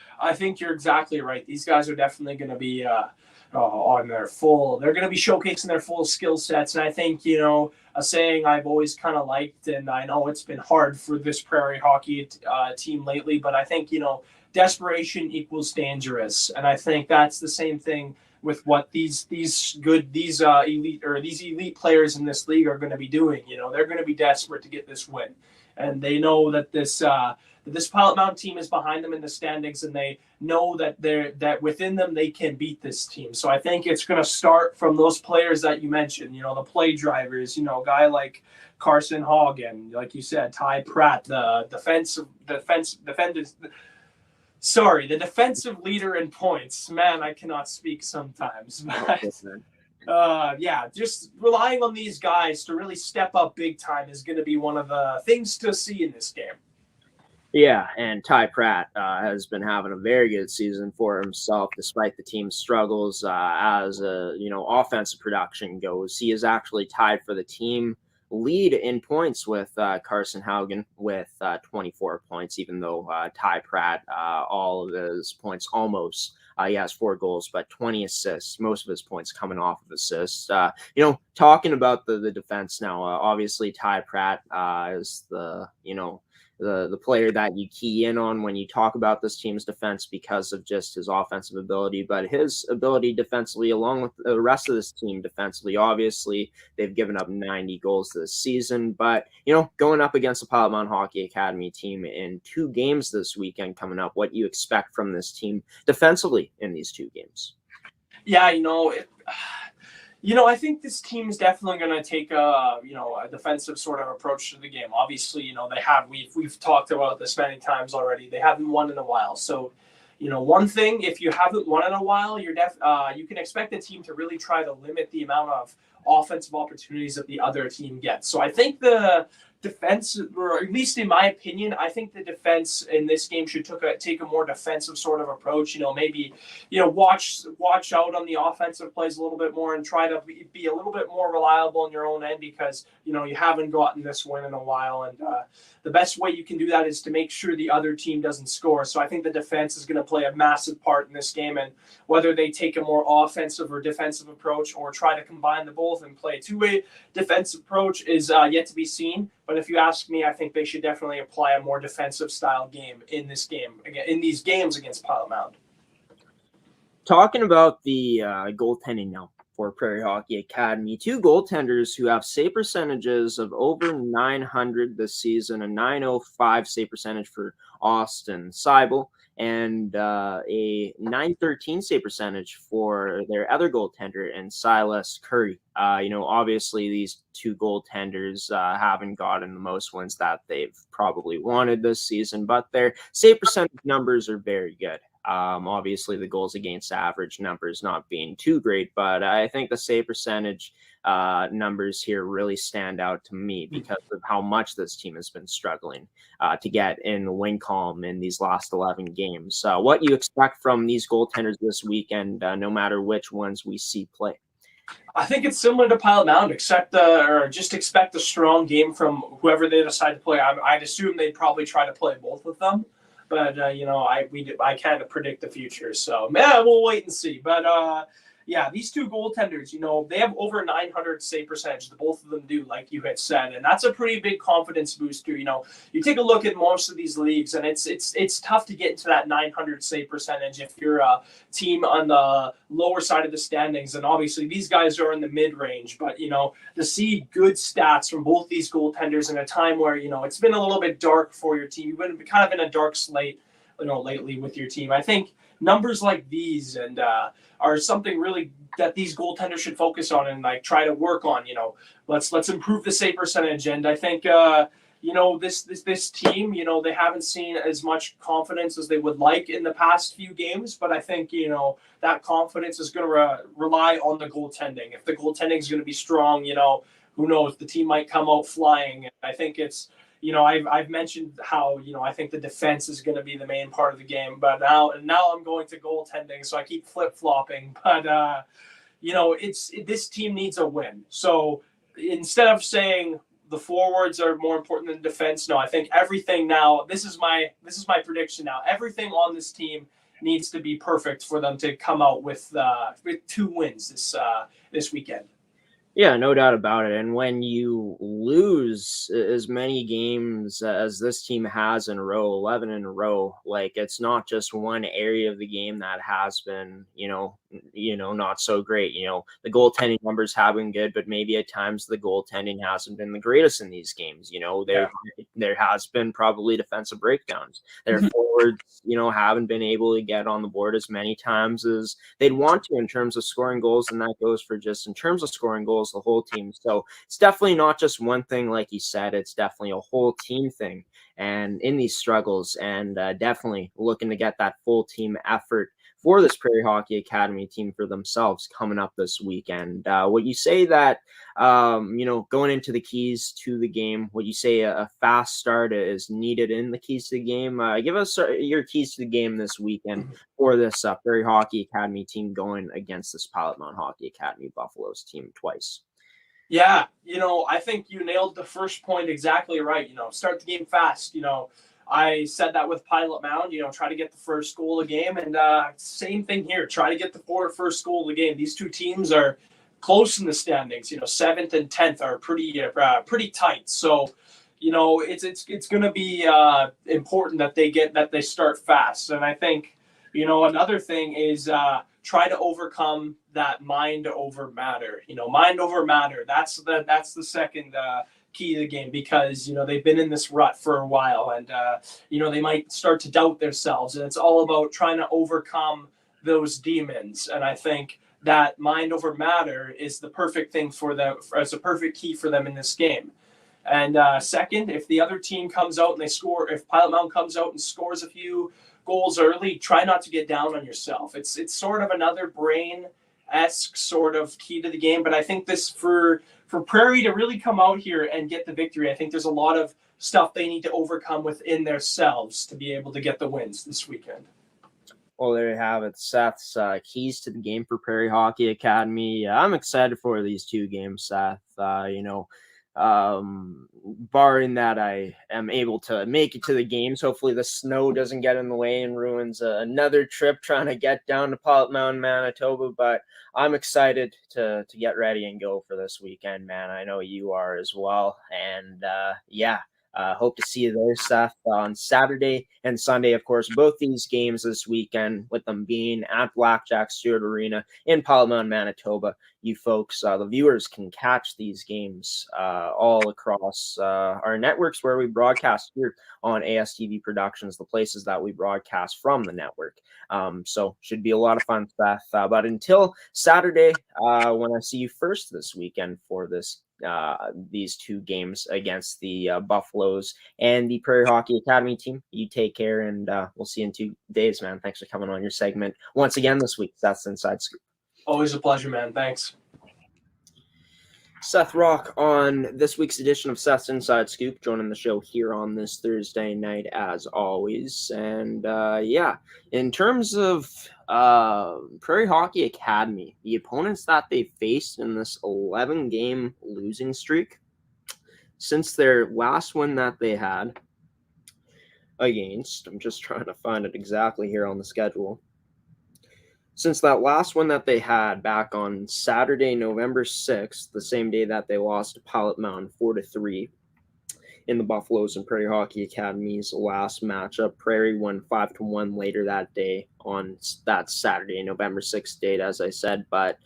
exactly right. These guys are definitely going to be on their full. They're going to be showcasing their full skill sets, and I think a saying I've always kind of liked, and I know it's been hard for this Prairie hockey team lately, but I think desperation equals dangerous, and I think that's the same thing with what these elite players in this league are going to be doing. They're going to be desperate to get this win, and they know that this Pilot-Mound team is behind them in the standings, and they know that within them they can beat this team. So I think it's going to start from those players that you mentioned. The play drivers. A guy like Carson Haugen, like you said, Ty Pratt, the defensive leader in points. Man, I cannot speak sometimes. But just relying on these guys to really step up big time is going to be one of the things to see in this game. Yeah, and Ty Pratt has been having a very good season for himself, despite the team's struggles as offensive production goes. He is actually tied for the team lead in points with Carson Haugen with 24 points, even though Ty Pratt, all of his points almost. He has 4 goals, but 20 assists, most of his points coming off of assists. Talking about the defense now, obviously Ty Pratt is the player that you key in on when you talk about this team's defense because of just his offensive ability, but his ability defensively, along with the rest of this team defensively. Obviously, they've given up 90 goals this season, but going up against the Pilot-Mound Hockey-Academy team in 2 games this weekend coming up, what you expect from this team defensively in these 2 games? Yeah, I think this team is definitely going to take a defensive sort of approach to the game. Obviously, we've talked about this many times already. They haven't won in a while. So, one thing, if you haven't won in a while, you can expect the team to really try to limit the amount of offensive opportunities that the other team gets. So I think the defense, or at least in my opinion, I think the defense in this game should take a more defensive sort of approach. Maybe watch out on the offensive plays a little bit more and try to be a little bit more reliable on your own end, because you haven't gotten this win in a while, and the best way you can do that is to make sure the other team doesn't score. So I think the defense is going to play a massive part in this game, and whether they take a more offensive or defensive approach or try to combine the both and play a 2-way defensive approach is yet to be seen. But if you ask me, I think they should definitely apply a more defensive style game in these games against Pilot-Mound. Talking about the goaltending now for Prairie Hockey Academy, 2 goaltenders who have save percentages of over 900 this season, a 905 save percentage for Austin Seibel, and a 913 save percentage for their other goaltender in Silas Curry. Obviously these 2 goaltenders haven't gotten the most wins that they've probably wanted this season, but their save percentage numbers are very good. Obviously the goals against average numbers not being too great, but I think the save percentage numbers here really stand out to me because of how much this team has been struggling to get in the win column in these last 11 games. What you expect from these goaltenders this weekend, no matter which ones we see play? I think it's similar to Pilot-Mound, expect a strong game from whoever they decide to play. I'd assume they'd probably try to play both of them. But, I can't predict the future. So, we'll wait and see. But, these 2 goaltenders, they have over 900 save percentage. The both of them do, like you had said. And that's a pretty big confidence booster. You take a look at most of these leagues, and it's tough to get into that 900 save percentage if you're a team on the lower side of the standings. And obviously, these guys are in the mid-range. But, to see good stats from both these goaltenders in a time where, it's been a little bit dark for your team. You've been kind of in a dark slate, lately with your team. I think numbers like these and are something really that these goaltenders should focus on and like try to work on. Let's improve the save percentage. And I think this team, they haven't seen as much confidence as they would like in the past few games, but I think that confidence is going to rely on the goaltending. If the goaltending is going to be strong, who knows, the team might come out flying. I think it's I've mentioned how I think the defense is going to be the main part of the game, but now I'm going to goaltending, so I keep flip-flopping. But this team needs a win. So instead of saying the forwards are more important than defense, no, I think everything now. This is my prediction now. Everything on this team needs to be perfect for them to come out with 2 wins this weekend. Yeah, no doubt about it. And when you lose as many games as this team has in a row, 11 in a row, like it's not just one area of the game that has been, not so great. The goaltending numbers have been good, but maybe at times the goaltending hasn't been the greatest in these games. There has been probably defensive breakdowns. Their forwards, haven't been able to get on the board as many times as they'd want to in terms of scoring goals, and that goes for just in terms of scoring goals, the whole team. So it's definitely not just one thing, like you said, it's definitely a whole team thing. And in these struggles, and definitely looking to get that full team effort for this Prairie Hockey Academy team for themselves coming up this weekend. Would you say that, going into the keys to the game, would you say a fast start is needed in the keys to the game? Give us your keys to the game this weekend for this Prairie Hockey Academy team going against this Pilot-Mound Hockey-Academy Buffaloes team twice. Yeah, I think you nailed the first point exactly right. Start the game fast. I said that with Pilot-Mound, try to get the first goal of the game. And same thing here. Try to get the first goal of the game. These two teams are close in the standings. 7th and 10th are pretty tight. So, it's going to be important that they start fast. And I think, another thing is try to overcome that mind over matter. Mind over matter. That's the second key to the game, because they've been in this rut for a while, and they might start to doubt themselves, and it's all about trying to overcome those demons. And I think that mind over matter is the perfect thing for them, as a perfect key for them in this game. And second, if the other team comes out and they score, if Pilot-Mound comes out and scores a few goals early, try not to get down on yourself. It's sort of another brain-esque sort of key to the game, but I think this for Prairie to really come out here and get the victory, I think there's a lot of stuff they need to overcome within themselves to be able to get the wins this weekend. Well, there you have it, Seth's keys to the game for Prairie Hockey Academy. I'm excited for these 2 games, Seth. Barring that I am able to make it to the games, hopefully the snow doesn't get in the way and ruins another trip trying to get down to Pilot-Mound, Manitoba. But I'm excited to get ready and go for this weekend, man. I know you are as well. And hope to see you there, Seth, on Saturday and Sunday. Of course, both these games this weekend, with them being at Blackjack Stewart Arena in Pilot-Mound, Manitoba. You folks, the viewers, can catch these games all across our networks where we broadcast here on ASTV Productions, the places that we broadcast from the network. So should be a lot of fun, Seth. But until Saturday, when I see you first this weekend for these 2 games against the Buffaloes and the Prairie Hockey Academy team, you take care, and we'll see you in 2 days, man. Thanks for coming on your segment once again this week. That's Inside Scoop. Always a pleasure, man. Thanks. Seth Rach on this week's edition of Seth's Inside Scoop, joining the show here on this Thursday night as always. And in terms of Prairie Hockey Academy, the opponents that they faced in this 11-game losing streak, since their last win that they had against, I'm just trying to find it exactly here on the schedule. Since that last one that they had back on Saturday, November 6th, the same day that they lost to Pilot-Mound 4-3 in the Buffaloes and Prairie Hockey Academy's last matchup, Prairie won 5-1 later that day on that Saturday, November 6th date, as I said. But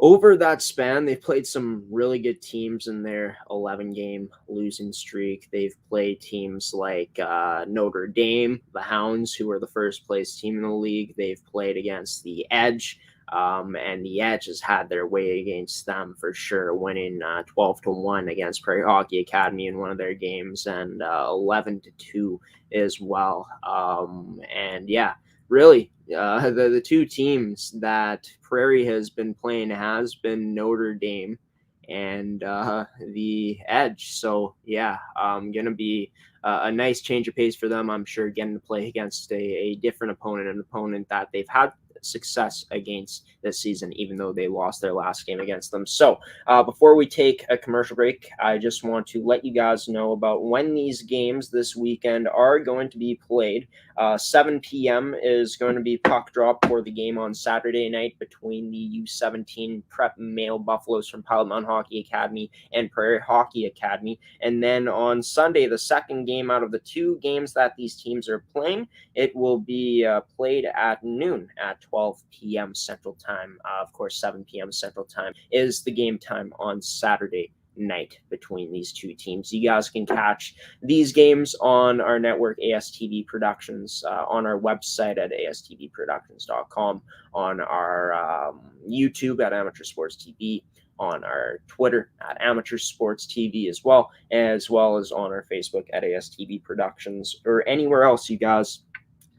over that span, they've played some really good teams in their 11-game losing streak. They've played teams like Notre Dame, the Hounds, who are the first place team in the league. They've played against the Edge, and the Edge has had their way against them for sure, winning 12-1 against Prairie Hockey Academy in one of their games, and 11-2 as well. And yeah, really, the two teams that Prairie has been playing has been Notre Dame and the Edge. So yeah, going to be a nice change of pace for them, I'm sure, getting to play against a different opponent, an opponent that they've had success against this season, even though they lost their last game against them. So before we take a commercial break, I just want to let you guys know about when these games this weekend are going to be played. 7 p.m. is going to be puck drop for the game on Saturday night between the U17 Prep Male Buffaloes from Pilot-Mound Hockey-Academy and Prairie Hockey Academy. And then on Sunday, the second game out of the two games that these teams are playing, it will be played at noon at 12 p.m. Central Time. Of course, 7 p.m. Central Time is the game time on Saturday night between these two teams. You guys can catch these games on our network, ASTV Productions, on our website at astvproductions.com, on our YouTube at Amateur Sports TV, on our Twitter at Amateur Sports TV as well as on our Facebook at ASTV Productions, or anywhere else you guys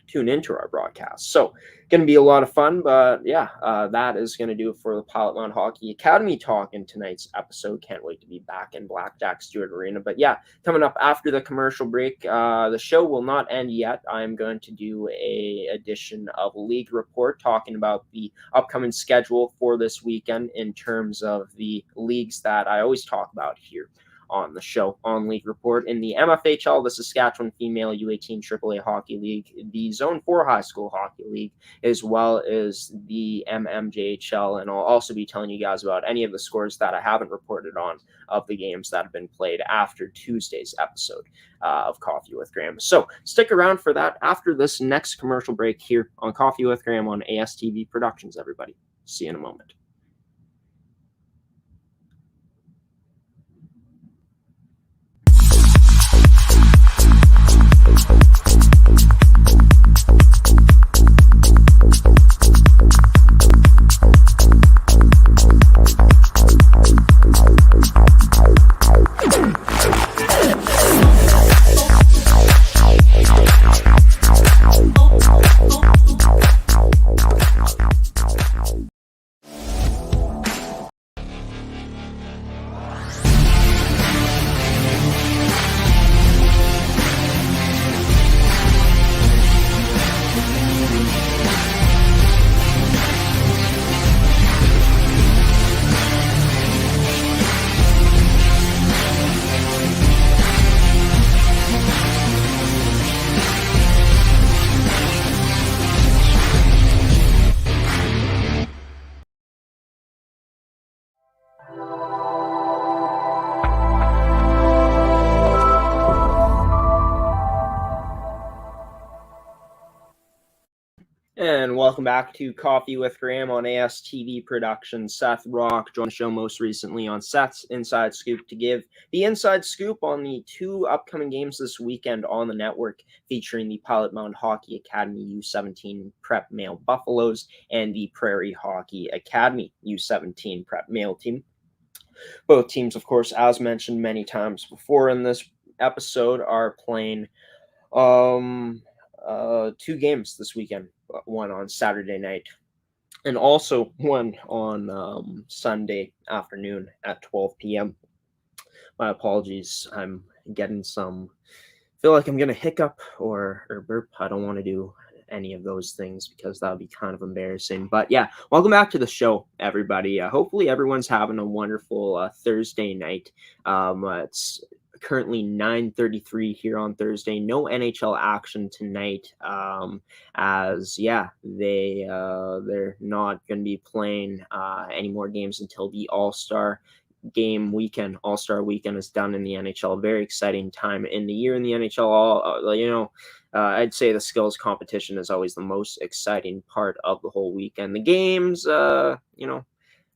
tune into our broadcast. So going to be a lot of fun, but yeah, that is going to do it for the Pilot-Mound Hockey Academy talk in tonight's episode. Can't wait to be back in Blackjack Stewart Arena. But yeah, coming up after the commercial break, the show will not end yet. I'm going to do a edition of League Report talking about the upcoming schedule for this weekend in terms of the leagues that I always talk about here on the show on League Report. In the MFHL, the Saskatchewan Female U18 AAA Hockey League, the Zone 4 High School Hockey League, as well as the MMJHL. And I'll also be telling you guys about any of the scores that I haven't reported on of the games that have been played after Tuesday's episode of Coffee with Graeme. So stick around for that after this next commercial break here on Coffee with Graeme on ASTV Productions, everybody. See you in a moment. And welcome back to Coffee with Graeme on ASTV Productions. Seth Rach joined the show most recently on Seth's Inside Scoop to give the inside scoop on the two upcoming games this weekend on the network, featuring the Pilot-Mound Hockey-Academy U17 Prep Male Buffaloes and the Prairie Hockey Academy U17 Prep Male team. Both teams, of course, as mentioned many times before in this episode, are playing two games this weekend. One on Saturday night and also one on Sunday afternoon at 12 p.m. My apologies. I'm getting feel like I'm going to hiccup or burp. I don't want to do any of those things because that would be kind of embarrassing. But yeah, welcome back to the show, everybody. Hopefully everyone's having a wonderful Thursday night. It's currently 9:33 here on Thursday. No NHL action tonight, as yeah, they're not going to be playing any more games until the All-Star weekend is done in the NHL. Very exciting time in the year in the NHL. I'd say the skills competition is always the most exciting part of the whole weekend. The games,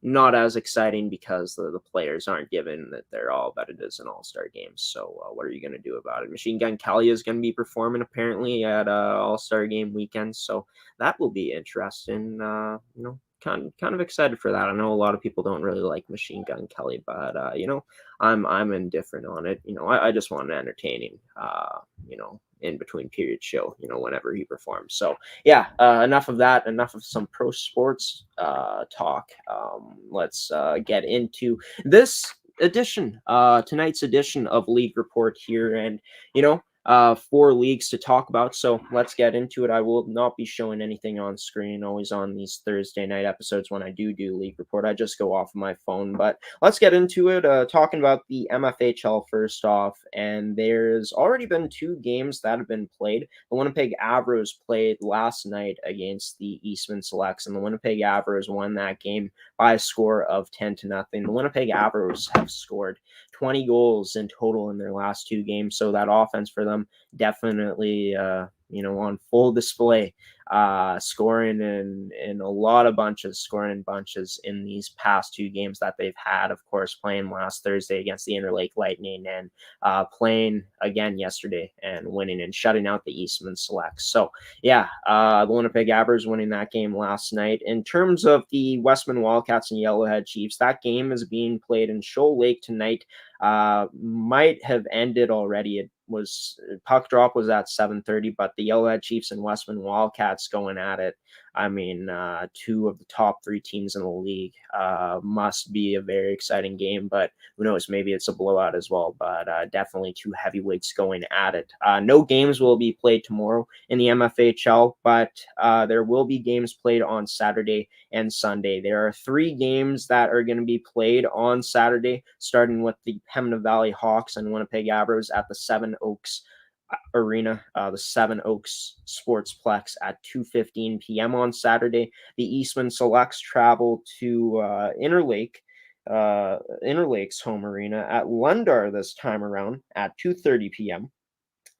not as exciting because the players aren't given that they're all that it is an all-star game. So what are you going to do about it? Machine Gun Kelly is going to be performing apparently at all-star game weekend. So that will be interesting. Kind of excited for that. I know a lot of people don't really like Machine Gun Kelly, but I'm indifferent on it. I just want an entertaining in between period show, whenever he performs. So yeah, enough of that, enough of some pro sports talk. Let's get into this edition, tonight's edition of League Report here, and 4 leagues to talk about. So let's get into it. I will not be showing anything on screen, always on these Thursday night episodes when I do League Report. I just go off of my phone, but let's get into it. Talking about the MFHL first off, and there's already been 2 games that have been played. The Winnipeg Avros played last night against the Eastman Selects, and the Winnipeg Avros won that game by a score of 10-0. The Winnipeg Avros have scored 20 goals in total in their last 2 games, so that offense for them definitely on full display, scoring in a lot of bunches, scoring in bunches in these past 2 games that they've had, of course, playing last Thursday against the Interlake Lightning and playing again yesterday and winning and shutting out the Eastman Selects. So yeah, the Winnipeg Avros winning that game last night. In terms of the Westman Wildcats and Yellowhead Chiefs, that game is being played in Shoal Lake tonight. Might have ended already. It was puck drop was at 7:30, but the Yellowhead Chiefs and Westman Wildcats going at it. I mean, 2 of the top 3 teams in the league. Must be a very exciting game, but who knows? Maybe it's a blowout as well. But definitely 2 heavyweights going at it. No games will be played tomorrow in the MFHL, but there will be games played on Saturday and Sunday. There are 3 games that are going to be played on Saturday, starting with the Pembina Valley Hawks and Winnipeg Avros at the Seven Oaks Arena, the Seven Oaks Sportsplex at 2:15 p.m. on Saturday. The Eastman Selects travel to Interlake's home arena at Lundar this time around at 2:30 p.m.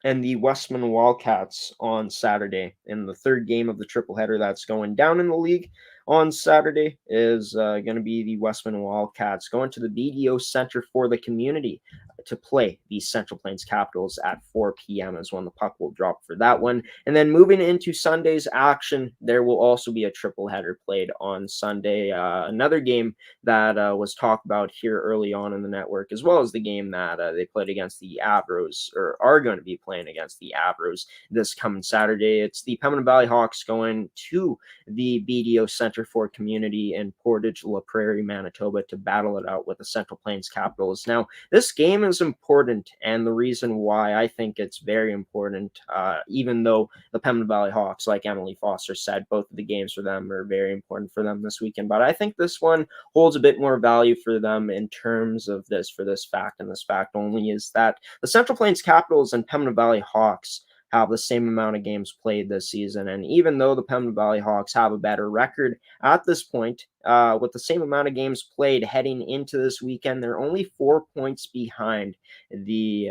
And the Westman Wildcats on Saturday in the 3rd game of the tripleheader that's going down in the league on Saturday is going to be the Westman Wildcats going to the BDO Center for the Community to play the Central Plains Capitals at 4 p.m. is when the puck will drop for that one. And then moving into Sunday's action, there will also be a triple header played on Sunday. Another game that was talked about here early on in the network, as well as the game that they played against the Avros, or are going to be playing against the Avros this coming Saturday. It's the Pembina Valley Hawks going to the BDO Center for Community in Portage La Prairie, Manitoba, to battle it out with the Central Plains Capitals. Now, this game is important, and the reason why I think it's very important, even though the Pembina Valley Hawks, like Emily Foster said, both of the games for them are very important for them this weekend, but I think this one holds a bit more value for them in terms of this, for this fact, and this fact only, is that the Central Plains Capitals and Pembina Valley Hawks have the same amount of games played this season. And even though the Pembina Valley Hawks have a better record at this point, with the same amount of games played heading into this weekend, they're only 4 points behind the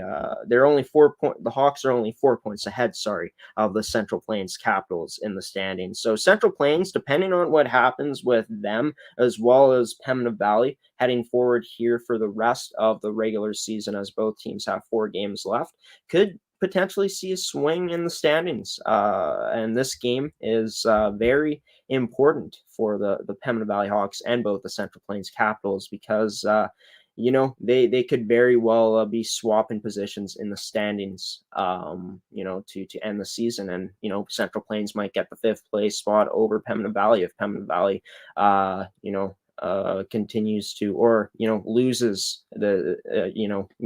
Hawks are only 4 points ahead, of the Central Plains Capitals in the standings. So Central Plains, depending on what happens with them, as well as Pembina Valley, heading forward here for the rest of the regular season, as both teams have 4 games left, could potentially see a swing in the standings. And this game is very important for the Pembina Valley Hawks and both the Central Plains Capitals, because they could very well be swapping positions in the standings, to end the season. And, Central Plains might get the 5th place spot over Pembina Valley if Pembina Valley, continues to, or loses the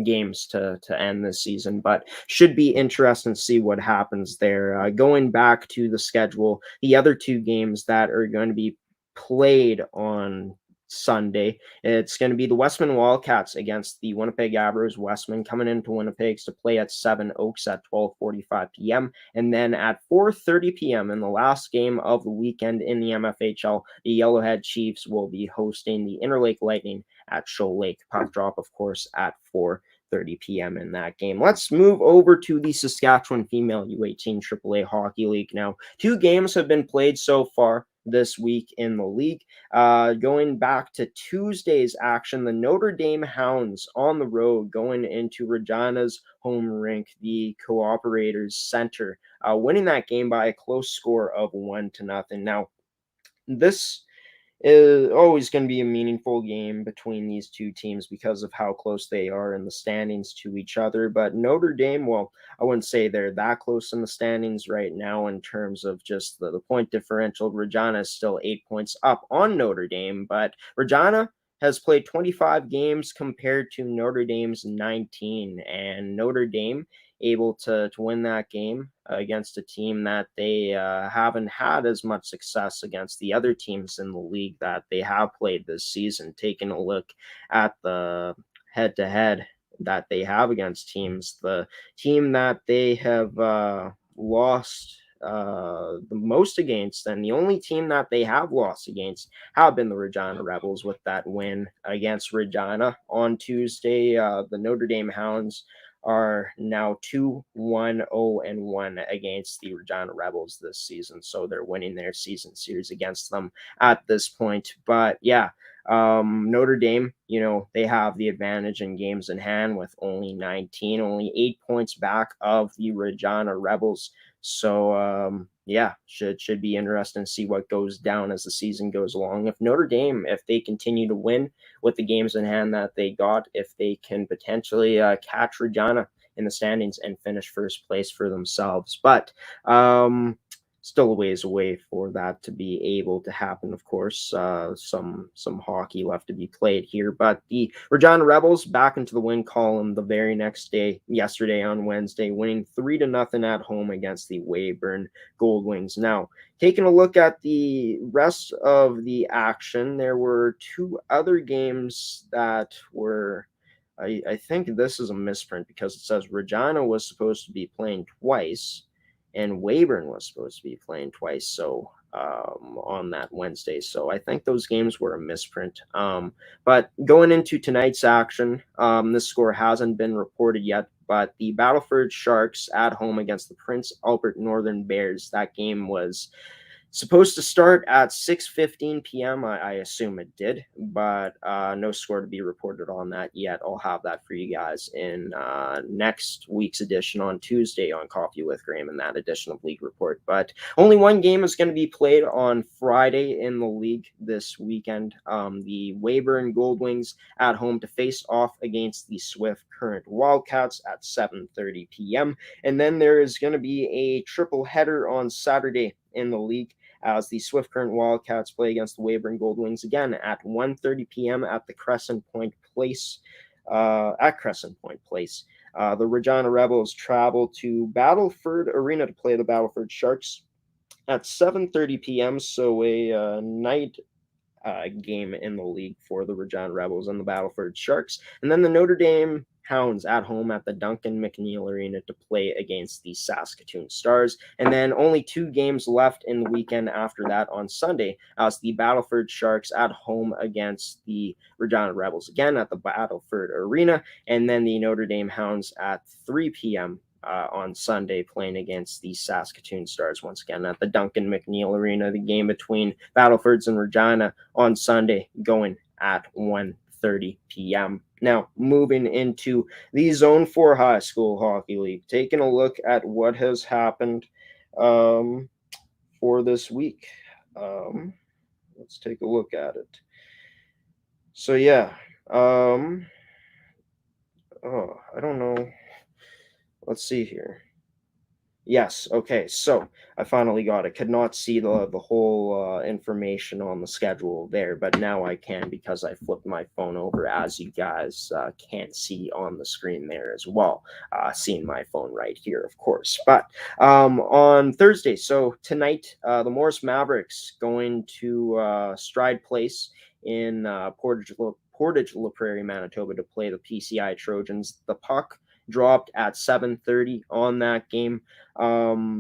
games to end this season. But should be interesting to see what happens there. Going back to the schedule, the other 2 games that are going to be played on Sunday, it's going to be the Westman Wildcats against the Winnipeg Avros. Westman coming into Winnipeg to play at Seven Oaks at 12:45 p.m. And then at 4:30 p.m. in the last game of the weekend in the MFHL, the Yellowhead Chiefs will be hosting the Interlake Lightning at Shoal Lake. Puck drop, of course, at 4:30 p.m. in that game. Let's move over to the Saskatchewan Female U18 AAA Hockey League now. 2 games have been played so far this week in the league. Going back to Tuesday's action, the Notre Dame Hounds on the road going into Regina's home rink, the Cooperators Center, winning that game by a close score of 1-0. Now, this is always going to be a meaningful game between these two teams because of how close they are in the standings to each other. But Notre Dame, well, I wouldn't say they're that close in the standings right now in terms of just the point differential. Regina is still 8 points up on Notre Dame, but Regina has played 25 games compared to Notre Dame's 19, and Notre Dame able to win that game against a team that they haven't had as much success against the other teams in the league that they have played this season. Taking a look at the head-to-head that they have against teams, the team that they have lost the most against, and the only team that they have lost against have been the Regina Rebels with that win against Regina on Tuesday. The Notre Dame Hounds are now 2-1-0-1 against the Regina Rebels this season. So they're winning their season series against them at this point. But yeah, Notre Dame, they have the advantage in games in hand with only 19, only 8 points back of the Regina Rebels. So yeah, should be interesting to see what goes down as the season goes along. If Notre Dame, if they continue to win with the games in hand that they got, if they can potentially catch Regina in the standings and finish first place for themselves. But still a ways away for that to be able to happen. Of course, some hockey left to be played here, but the Regina Rebels back into the win column the very next day, yesterday on Wednesday, winning 3-0 at home against the Weyburn Goldwings. Now, taking a look at the rest of the action, there were two other games that were, I think this is a misprint because it says Regina was supposed to be playing twice and Weyburn was supposed to be playing twice, so on that Wednesday. So I think those games were a misprint. But going into tonight's action, this score hasn't been reported yet, but the Battleford Sharks at home against the Prince Albert Northern Bears, that game was supposed to start at 6:15 p.m. I assume it did, but no score to be reported on that yet. I'll have that for you guys in next week's edition on Tuesday on Coffee with Graeme in that edition of League Report. But only one game is going to be played on Friday in the league this weekend. The Weyburn Goldwings at home to face off against the Swift Current Wildcats at 7:30 p.m. And then there is going to be a triple header on Saturday in the league as the Swift Current Wildcats play against the Weyburn Goldwings again at 1:30 p.m. at the Crescent Point Place. The Regina Rebels travel to Battleford Arena to play the Battleford Sharks at 7:30 p.m. So a night game in the league for the Regina Rebels and the Battleford Sharks. And then the Notre Dame Hounds at home at the Duncan McNeil Arena to play against the Saskatoon Stars. And then only two games left in the weekend after that on Sunday as the Battleford Sharks at home against the Regina Rebels again at the Battleford Arena. And then the Notre Dame Hounds at 3 p.m. On Sunday playing against the Saskatoon Stars once again at the Duncan McNeil Arena. The game between Battlefords and Regina on Sunday going at 1:30 p.m. Now, moving into the Zone 4 High School Hockey League, taking a look at what has happened for this week. Let's take a look at it. So, yeah. I don't know. Let's see here. Yes, okay, so I finally got it. Could not see the whole information on the schedule there, but now I can because I flipped my phone over, as you guys can't see on the screen there as well. Seeing my phone right here, of course. But on Thursday, so tonight, the Morris Mavericks going to Stride Place in Portage La Prairie, Manitoba to play the PCI Trojans. The puck dropped at 7:30 on that game.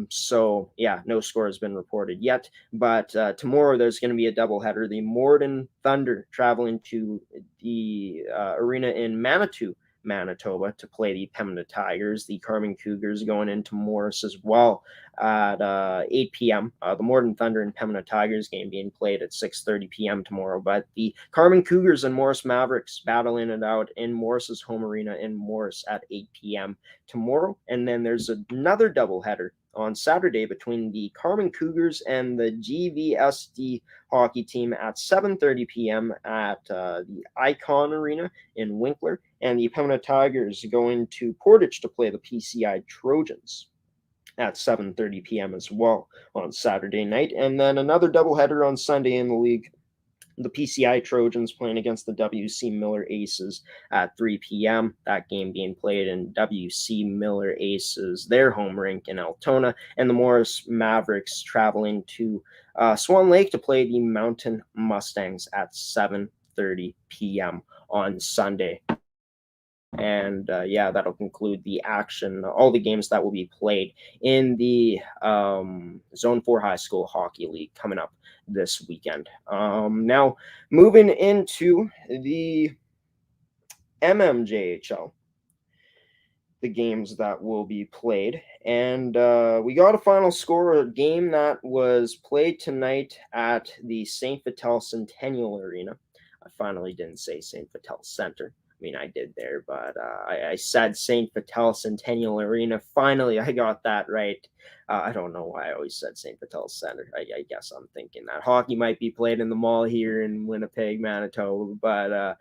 So yeah, no score has been reported yet, but tomorrow there's going to be a doubleheader. The Morden Thunder traveling to the arena in Manitou Manitoba to play the Pembina Tigers. The Carmen Cougars going into Morris as well at 8 p.m. The Morden Thunder and Pembina Tigers game being played at 6:30 p.m. tomorrow. But the Carmen Cougars and Morris Mavericks battling it out in Morris's home arena in Morris at 8 p.m. tomorrow. And then there's another doubleheader on Saturday between the Carmen Cougars and the GVSD hockey team at 7:30 p.m. at the Icon Arena in Winkler, and the Pembina Tigers going to Portage to play the PCI Trojans at 7:30 p.m. as well on Saturday night. And then another doubleheader on Sunday in the league. The PCI Trojans playing against the WC Miller Aces at 3 p.m. That game being played in WC Miller Aces, their home rink in Altona, and the Morris Mavericks traveling to Swan Lake to play the Mountain Mustangs at 7:30 p.m. on Sunday. And that'll conclude the action, all the games that will be played in the Zone 4 High School Hockey League coming up this weekend. Now, moving into the MMJHL, the games that will be played. And we got a final score, a game that was played tonight at the St. Vital Centennial Arena. I finally didn't say St. Vital Center. I mean, I did there, but I said St. Vital Centennial Arena. Finally, I got that right. I don't know why I always said St. Vital Center. I guess I'm thinking that hockey might be played in the mall here in Winnipeg, Manitoba. But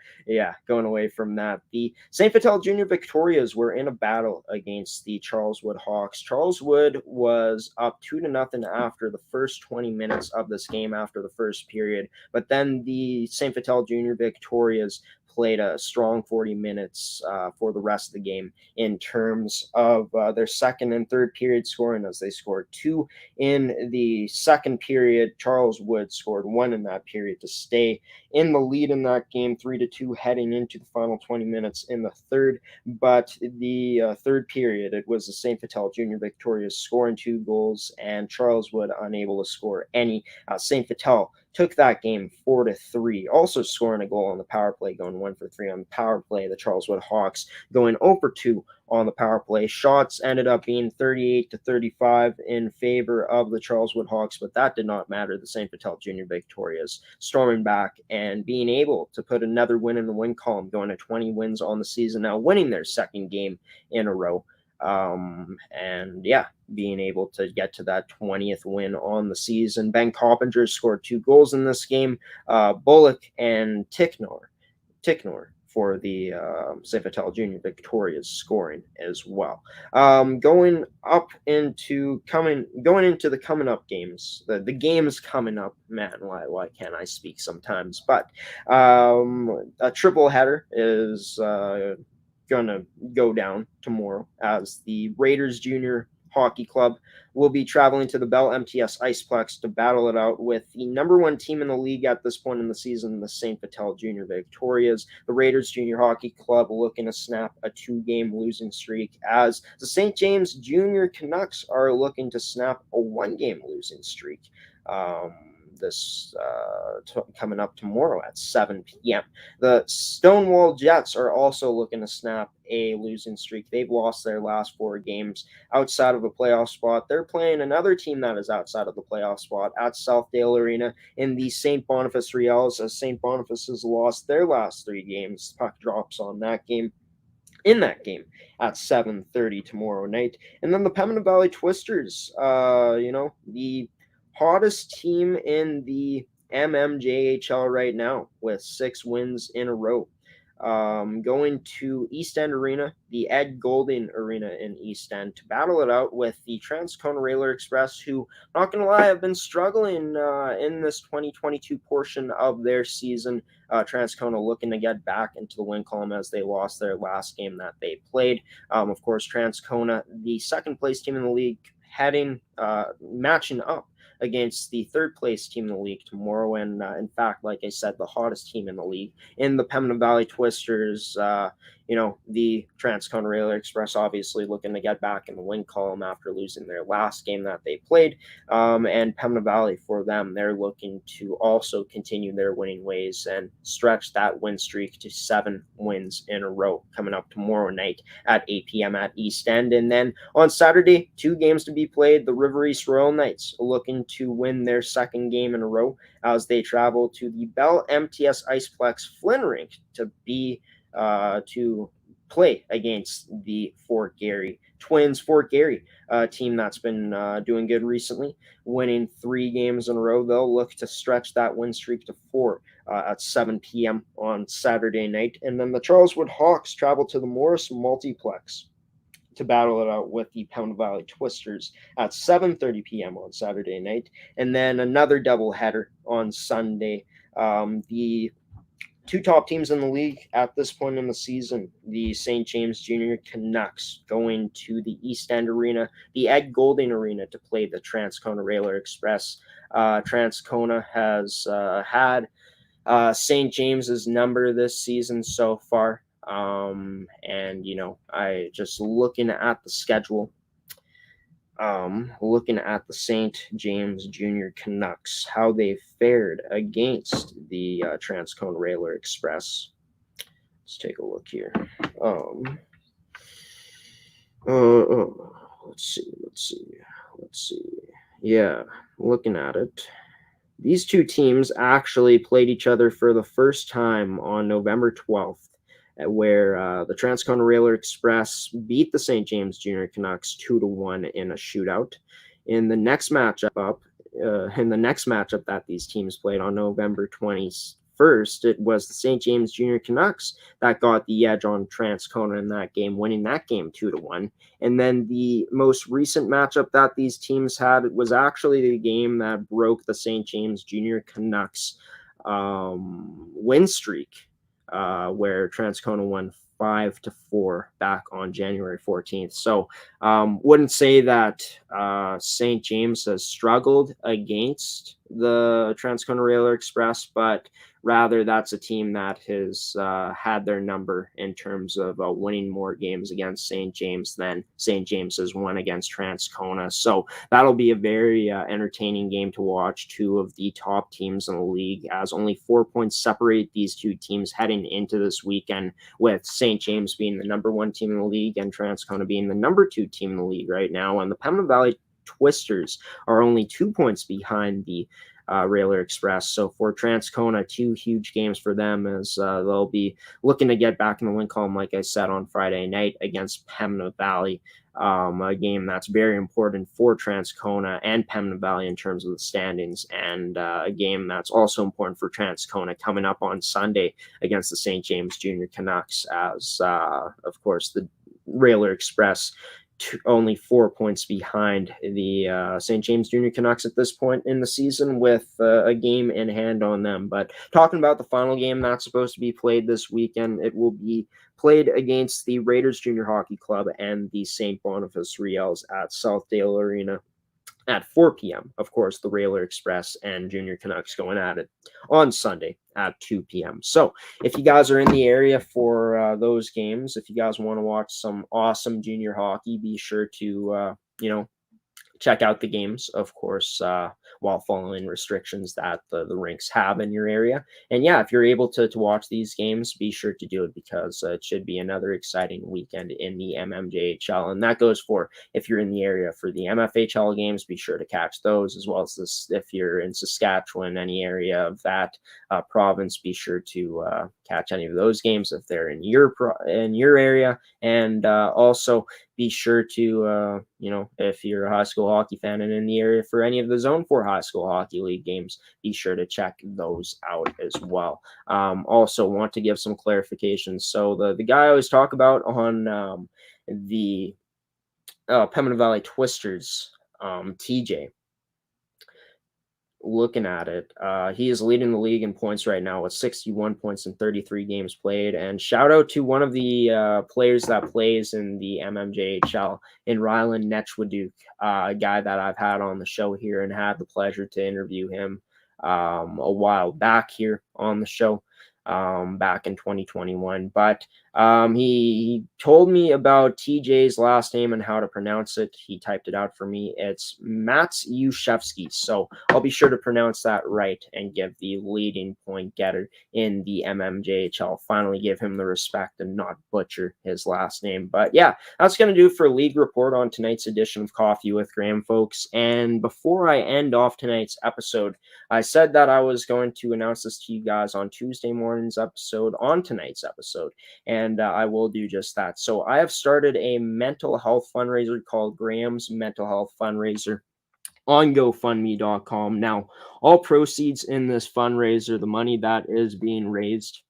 going away from that, the St. Vital Junior Victorias were in a battle against the Charleswood Hawks. Charleswood was up 2-0 after the first 20 minutes of this game, after the first period. But then the St. Vital Junior Victorias played a strong 40 minutes for the rest of the game in terms of their second and third period scoring, as they scored 2 in the second period. Charleswood scored 1 in that period to stay in the lead in that game, 3-2 heading into the final 20 minutes in the third. But the third period, it was the St. Vital Junior Victorias scoring 2 goals and Charleswood unable to score any. St. Vital took that game 4-3, also scoring a goal on the power play, going 1 for 3 on the power play. The Charleswood Hawks going 0 for 2 on the power play. Shots ended up being 38-35 in favor of the Charleswood Hawks, but that did not matter. The St. Vital Junior Victorias storming back and being able to put another win in the win column, going to 20 wins on the season now, winning their second game in a row. Being able to get to that 20th win on the season. Ben Coppinger scored 2 goals in this game. Bullock and Ticknor for the St. Vital Junior Victorias scoring as well. Going into the coming up games, the games coming up, man, why can't I speak sometimes? But a triple header is gonna go down tomorrow, as the Raiders Junior Hockey Club will be traveling to the Bell MTS Iceplex to battle it out with the number 1 team in the league at this point in the season, the St. Vital Junior Victorias. The Raiders Junior Hockey Club looking to snap a 2-game losing streak, as the St. James Junior Canucks are looking to snap a 1-game losing streak. Coming up tomorrow at 7 p.m. The Stonewall Jets are also looking to snap a losing streak. They've lost their last 4 games outside of a playoff spot. They're playing another team that is outside of the playoff spot at Southdale Arena in the St. Boniface Riels, as St. Boniface has lost their last 3 games. Puck drops on that game. In that game at 7:30 tomorrow night. And then the Pembina Valley Twisters, the hottest team in the MMJHL right now with 6 wins in a row. Going to East End Arena, the Ed Golding Arena in East End, to battle it out with the Transcona Railer Express, who, not going to lie, have been struggling in this 2022 portion of their season. Transcona looking to get back into the win column as they lost their last game that they played. Of course, Transcona, the second place team in the league, matching up against the third place team in the league tomorrow. And in fact, like I said, the hottest team in the league in the Pembina Valley Twisters, the Transcona Railer Express obviously looking to get back in the win column after losing their last game that they played. And Pembina Valley, for them, they're looking to also continue their winning ways and stretch that win streak to 7 wins in a row coming up tomorrow night at 8 p.m. at East End. And then on Saturday, 2 games to be played. The River East Royal Knights looking to win their 2nd game in a row as they travel to the Bell MTS Iceplex Flynn Rink to play against the Fort Garry Twins. Fort Garry, a team that's been doing good recently, winning 3 games in a row. They'll look to stretch that win streak to 4 at 7 p.m. on Saturday night. And then the Charleswood Hawks travel to the Morris Multiplex to battle it out with the Pembina Valley Twisters at 7:30 p.m. on Saturday night. And then another doubleheader on Sunday. The 2 top teams in the league at this point in the season, the St. James Junior Canucks going to the East End Arena, the Ed Golding Arena, to play the Transcona Railer Express. Transcona has had St. James's number this season so far. And, I just looking at the schedule, looking at the St. James Junior Canucks, how they fared against the Transcona Railer Express. Let's take a look here. Let's see. Yeah, looking at it. These 2 teams actually played each other for the first time on November 12th. Where the Transcona Railer Express beat the St. James Junior Canucks 2-1 in a shootout. In the next matchup that these teams played on November 21st, it was the St. James Junior Canucks that got the edge on Transcona in that game, winning that game 2-1. And then the most recent matchup that these teams had was actually the game that broke the St. James Junior Canucks win streak. Where Transcona won 5-4 back on January 14th. So wouldn't say that St. James has struggled against the Transcona Railer Express, but rather that's a team that has had their number in terms of winning more games against St. James than St. James has won against Transcona. So that'll be a very entertaining game to watch. 2 of the top teams in the league, as only 4 points separate these 2 teams heading into this weekend, with St. James being the number 1 team in the league and Transcona being the number 2 team in the league right now. And the Pembina Valley Twisters are only 2 points behind the Railer Express. So for Transcona, 2 huge games for them, as they'll be looking to get back in the win column, like I said, on Friday night against Pembina Valley. A game that's very important for Transcona and Pembina Valley in terms of the standings, and a game that's also important for Transcona coming up on Sunday against the St. James Junior Canucks, as of course the Railer Express only 4 points behind the St. James Junior Canucks at this point in the season, with a game in hand on them. But talking about the final game that's supposed to be played this weekend, it will be played against the Raiders Junior Hockey Club and the St. Boniface Riels at Southdale Arena at 4 p.m. Of course, the Railer Express and Junior Canucks going at it on Sunday at 2 p.m. So if you guys are in the area for those games, if you guys want to watch some awesome junior hockey, be sure to, check out the games, of course, while following restrictions that the rinks have in your area. And yeah, if you're able to watch these games, be sure to do it, because it should be another exciting weekend in the MMJHL. And that goes for if you're in the area for the MFHL games, be sure to catch those, as well as this, if you're in Saskatchewan, any area of that province, be sure to catch any of those games if they're in your area. And also be sure to, if you're a high school hockey fan and in the area for any of the Zone 4 High School Hockey League games, be sure to check those out as well. Also want to give some clarifications. So the guy I always talk about on the Pembina Valley Twisters, TJ, looking at it, he is leading the league in points right now with 61 points in 33 games played. And shout out to one of the players that plays in the MMJHL, in Rylan Netchwaduk, a guy that I've had on the show here and had the pleasure to interview him a while back here on the show. back in 2021. But he told me about TJ's last name and how to pronounce it. He typed it out for me. It's Matsiushevsky. So I'll be sure to pronounce that right and give the leading point getter in the MMJHL. Finally give him the respect and not butcher his last name. But yeah, that's going to do for League Report on tonight's edition of Coffee with Graeme, folks. And before I end off tonight's episode, I said that I was going to announce this to you guys on Tuesday morning's episode, on tonight's episode, and I will do just that. So I have started a mental health fundraiser called Graeme's Mental Health Fundraiser on GoFundMe.com. Now, all proceeds in this fundraiser, the money that is being raised,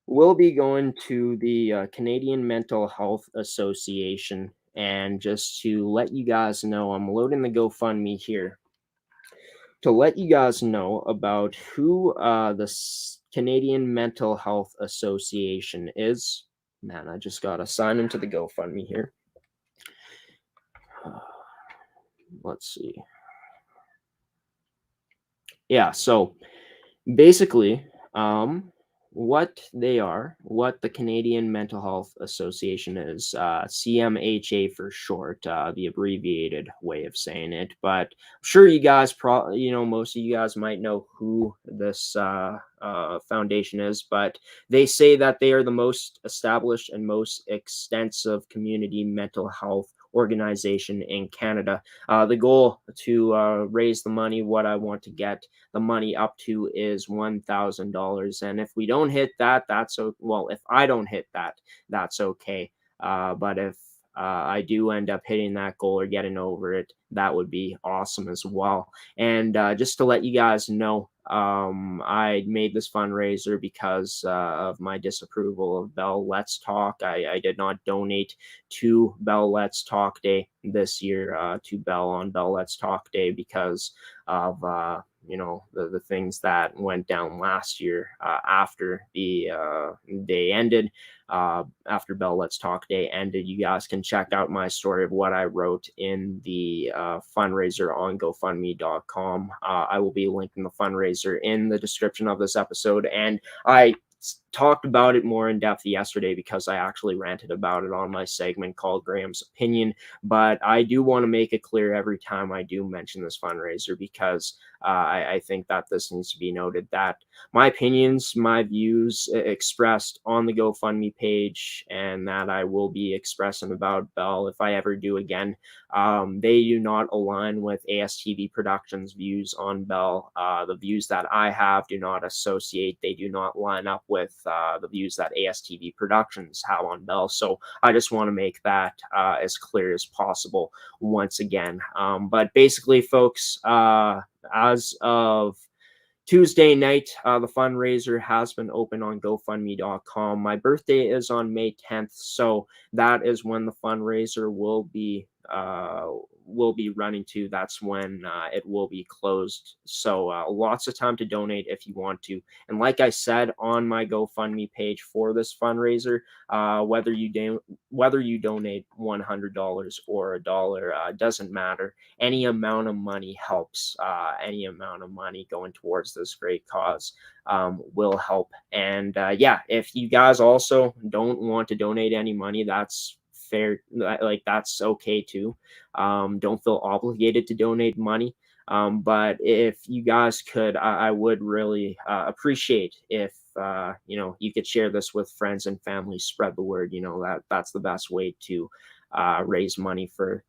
will be going to the Canadian Mental Health Association. And just to let you guys know, I'm loading the GoFundMe here to let you guys know about who the Canadian Mental Health Association is. Man, I just got to sign into the GoFundMe here. Let's see. Yeah, so basically, what the Canadian Mental Health Association is, CMHA for short, the abbreviated way of saying it. But I'm sure you guys, most of you guys might know who this foundation is, but they say that they are the most established and most extensive community mental health organization in Canada. The goal to raise the money, what I want to get the money up to, is $1,000. And if we don't hit that, if I don't hit that, that's okay. But if I do end up hitting that goal or getting over it, that would be awesome as well. And just to let you guys know, I made this fundraiser because of my disapproval of Bell Let's Talk. I did not donate to Bell Let's Talk Day this year, to Bell on Bell Let's Talk Day, because of the things that went down last year after the day ended. After Bell Let's Talk Day ended, you guys can check out my story of what I wrote in the fundraiser on GoFundMe.com. I will be linking the fundraiser in the description of this episode, and I talked about it more in depth yesterday because I actually ranted about it on my segment called Graham's Opinion. But I do want to make it clear every time I do mention this fundraiser, because I think that this needs to be noted, that my opinions, my views expressed on the GoFundMe page, and that I will be expressing about Bell if I ever do again, they do not align with ASTV Productions' views on Bell. The views that I have do not associate, they do not line up with the views that ASTV Productions have on Bell. So I just want to make that as clear as possible once again. But basically, folks, as of Tuesday night, the fundraiser has been open on GoFundMe.com. My birthday is on May 10th, so that is when the fundraiser will be running to. That's when it will be closed. So lots of time to donate if you want to. And like I said on my GoFundMe page for this fundraiser, whether you donate $100 or $1, doesn't matter. Any amount of money helps. Any amount of money going towards this great cause will help. And if you guys also don't want to donate any money, that's fair. That's okay too. Don't feel obligated to donate money. But if you guys could, I would really appreciate if you could share this with friends and family, spread the word. That's the best way to raise money for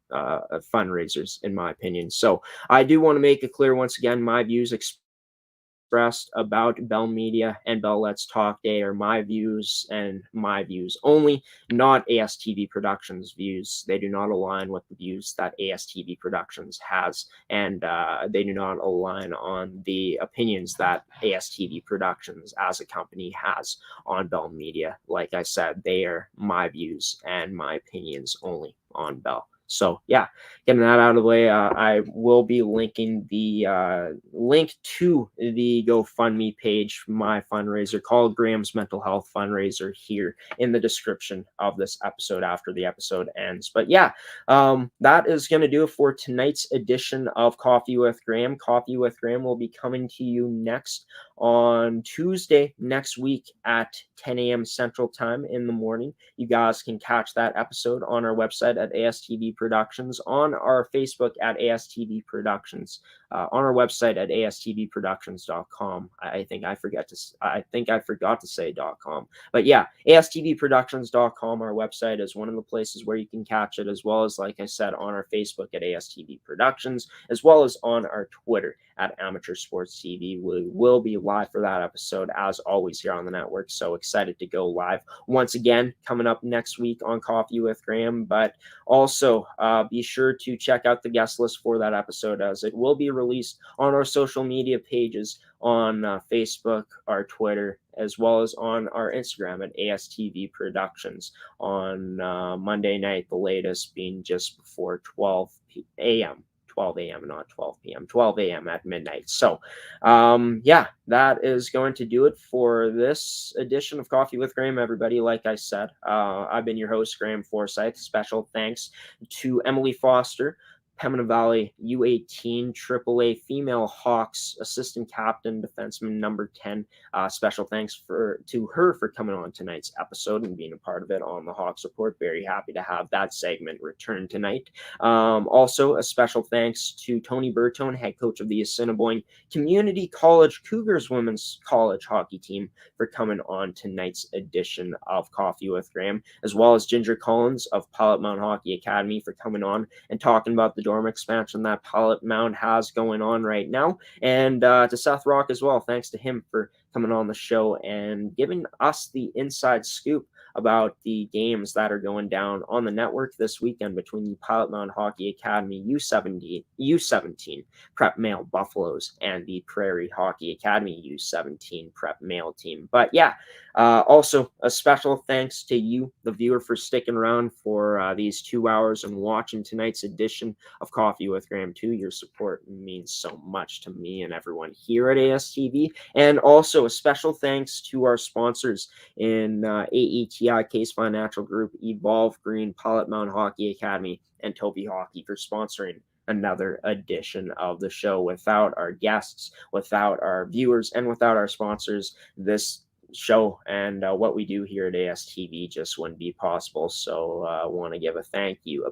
fundraisers, in my opinion. So I do want to make it clear once again, my views expressed about Bell Media and Bell Let's Talk Day are my views and my views only, not ASTV Productions' views. They do not align with the views that ASTV Productions has, and they do not align on the opinions that ASTV Productions as a company has on Bell Media. Like I said, they are my views and my opinions only on Bell. So yeah, getting that out of the way, I will be linking the link to the GoFundMe page for my fundraiser called Graham's Mental Health Fundraiser here in the description of this episode after the episode ends. But yeah, that is going to do it for tonight's edition of Coffee with Graeme. Coffee with Graeme will be coming to you next on Tuesday next week at 10 a.m. Central Time in the morning. You guys can catch that episode on our website at ASTV Productions, on our Facebook at ASTV Productions, on our website at astvproductions.com. I think I forgot to say .com. But yeah, astvproductions.com, our website, is one of the places where you can catch it, as well as, like I said, on our Facebook at ASTV Productions, as well as on our Twitter at Amateur Sports TV. We will be live for that episode, as always, here on the network. So excited to go live once again, coming up next week on Coffee with Graeme. But also be sure to check out the guest list for that episode, as it will be released on our social media pages on Facebook, our Twitter, as well as on our Instagram at ASTV Productions on Monday night, the latest being just before 12 a.m., not 12 p.m., 12 a.m. at midnight. So, yeah, that is going to do it for this edition of Coffee with Graeme, everybody. Like I said, I've been your host, Graeme Forsyth. Special thanks to Emily Foster, Pembina Valley U18 AAA female Hawks assistant captain, defenseman number 10. Special thanks to her for coming on tonight's episode and being a part of it on the Hawks Report. Very happy to have that segment return tonight. Also, a special thanks to Tony Bertone, head coach of the Assiniboine Community College Cougars women's college hockey team, for coming on tonight's edition of Coffee with Graeme, as well as Ginger Collins of Pilot-Mound Hockey-Academy for coming on and talking about the dorm expansion that Pilot-Mound has going on right now, and to Seth Rach as well. Thanks to him for coming on the show and giving us the inside scoop about the games that are going down on the network this weekend between the Pilot-Mound Hockey-Academy U17 Prep Male Buffaloes and the Prairie Hockey-Academy U17 Prep Male team. But yeah, also a special thanks to you, the viewer, for sticking around for these 2 hours and watching tonight's edition of Coffee with Graeme too. Your support means so much to me and everyone here at ASTV. And also a special thanks to our sponsors in AETi, Caisse Financial Group, Evolve Green, Pilot-Mound Hockey-Academy, and Toby Hockey for sponsoring another edition of the show. Without our guests, without our viewers, and without our sponsors, this show and what we do here at ASTV just wouldn't be possible. So I want to give a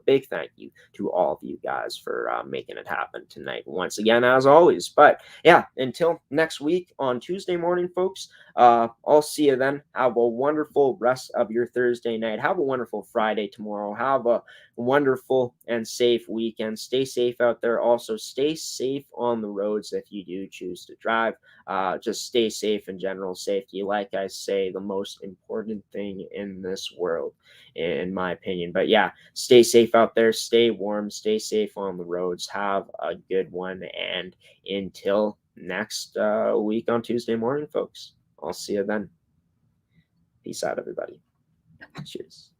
big thank you to all of you guys for making it happen tonight once again, as always. But yeah, until next week on Tuesday morning, folks, I'll see you then. Have a wonderful rest of your Thursday night. Have a wonderful Friday tomorrow. Have a wonderful and safe weekend. Stay safe out there. Also, stay safe on the roads if you do choose to drive. Just stay safe in general. Safety, like I say, the most important thing in this world, in my opinion. But yeah, stay safe out there. Stay warm. Stay safe on the roads. Have a good one. And until next week on Tuesday morning, folks, I'll see you then. Peace out, everybody. Cheers.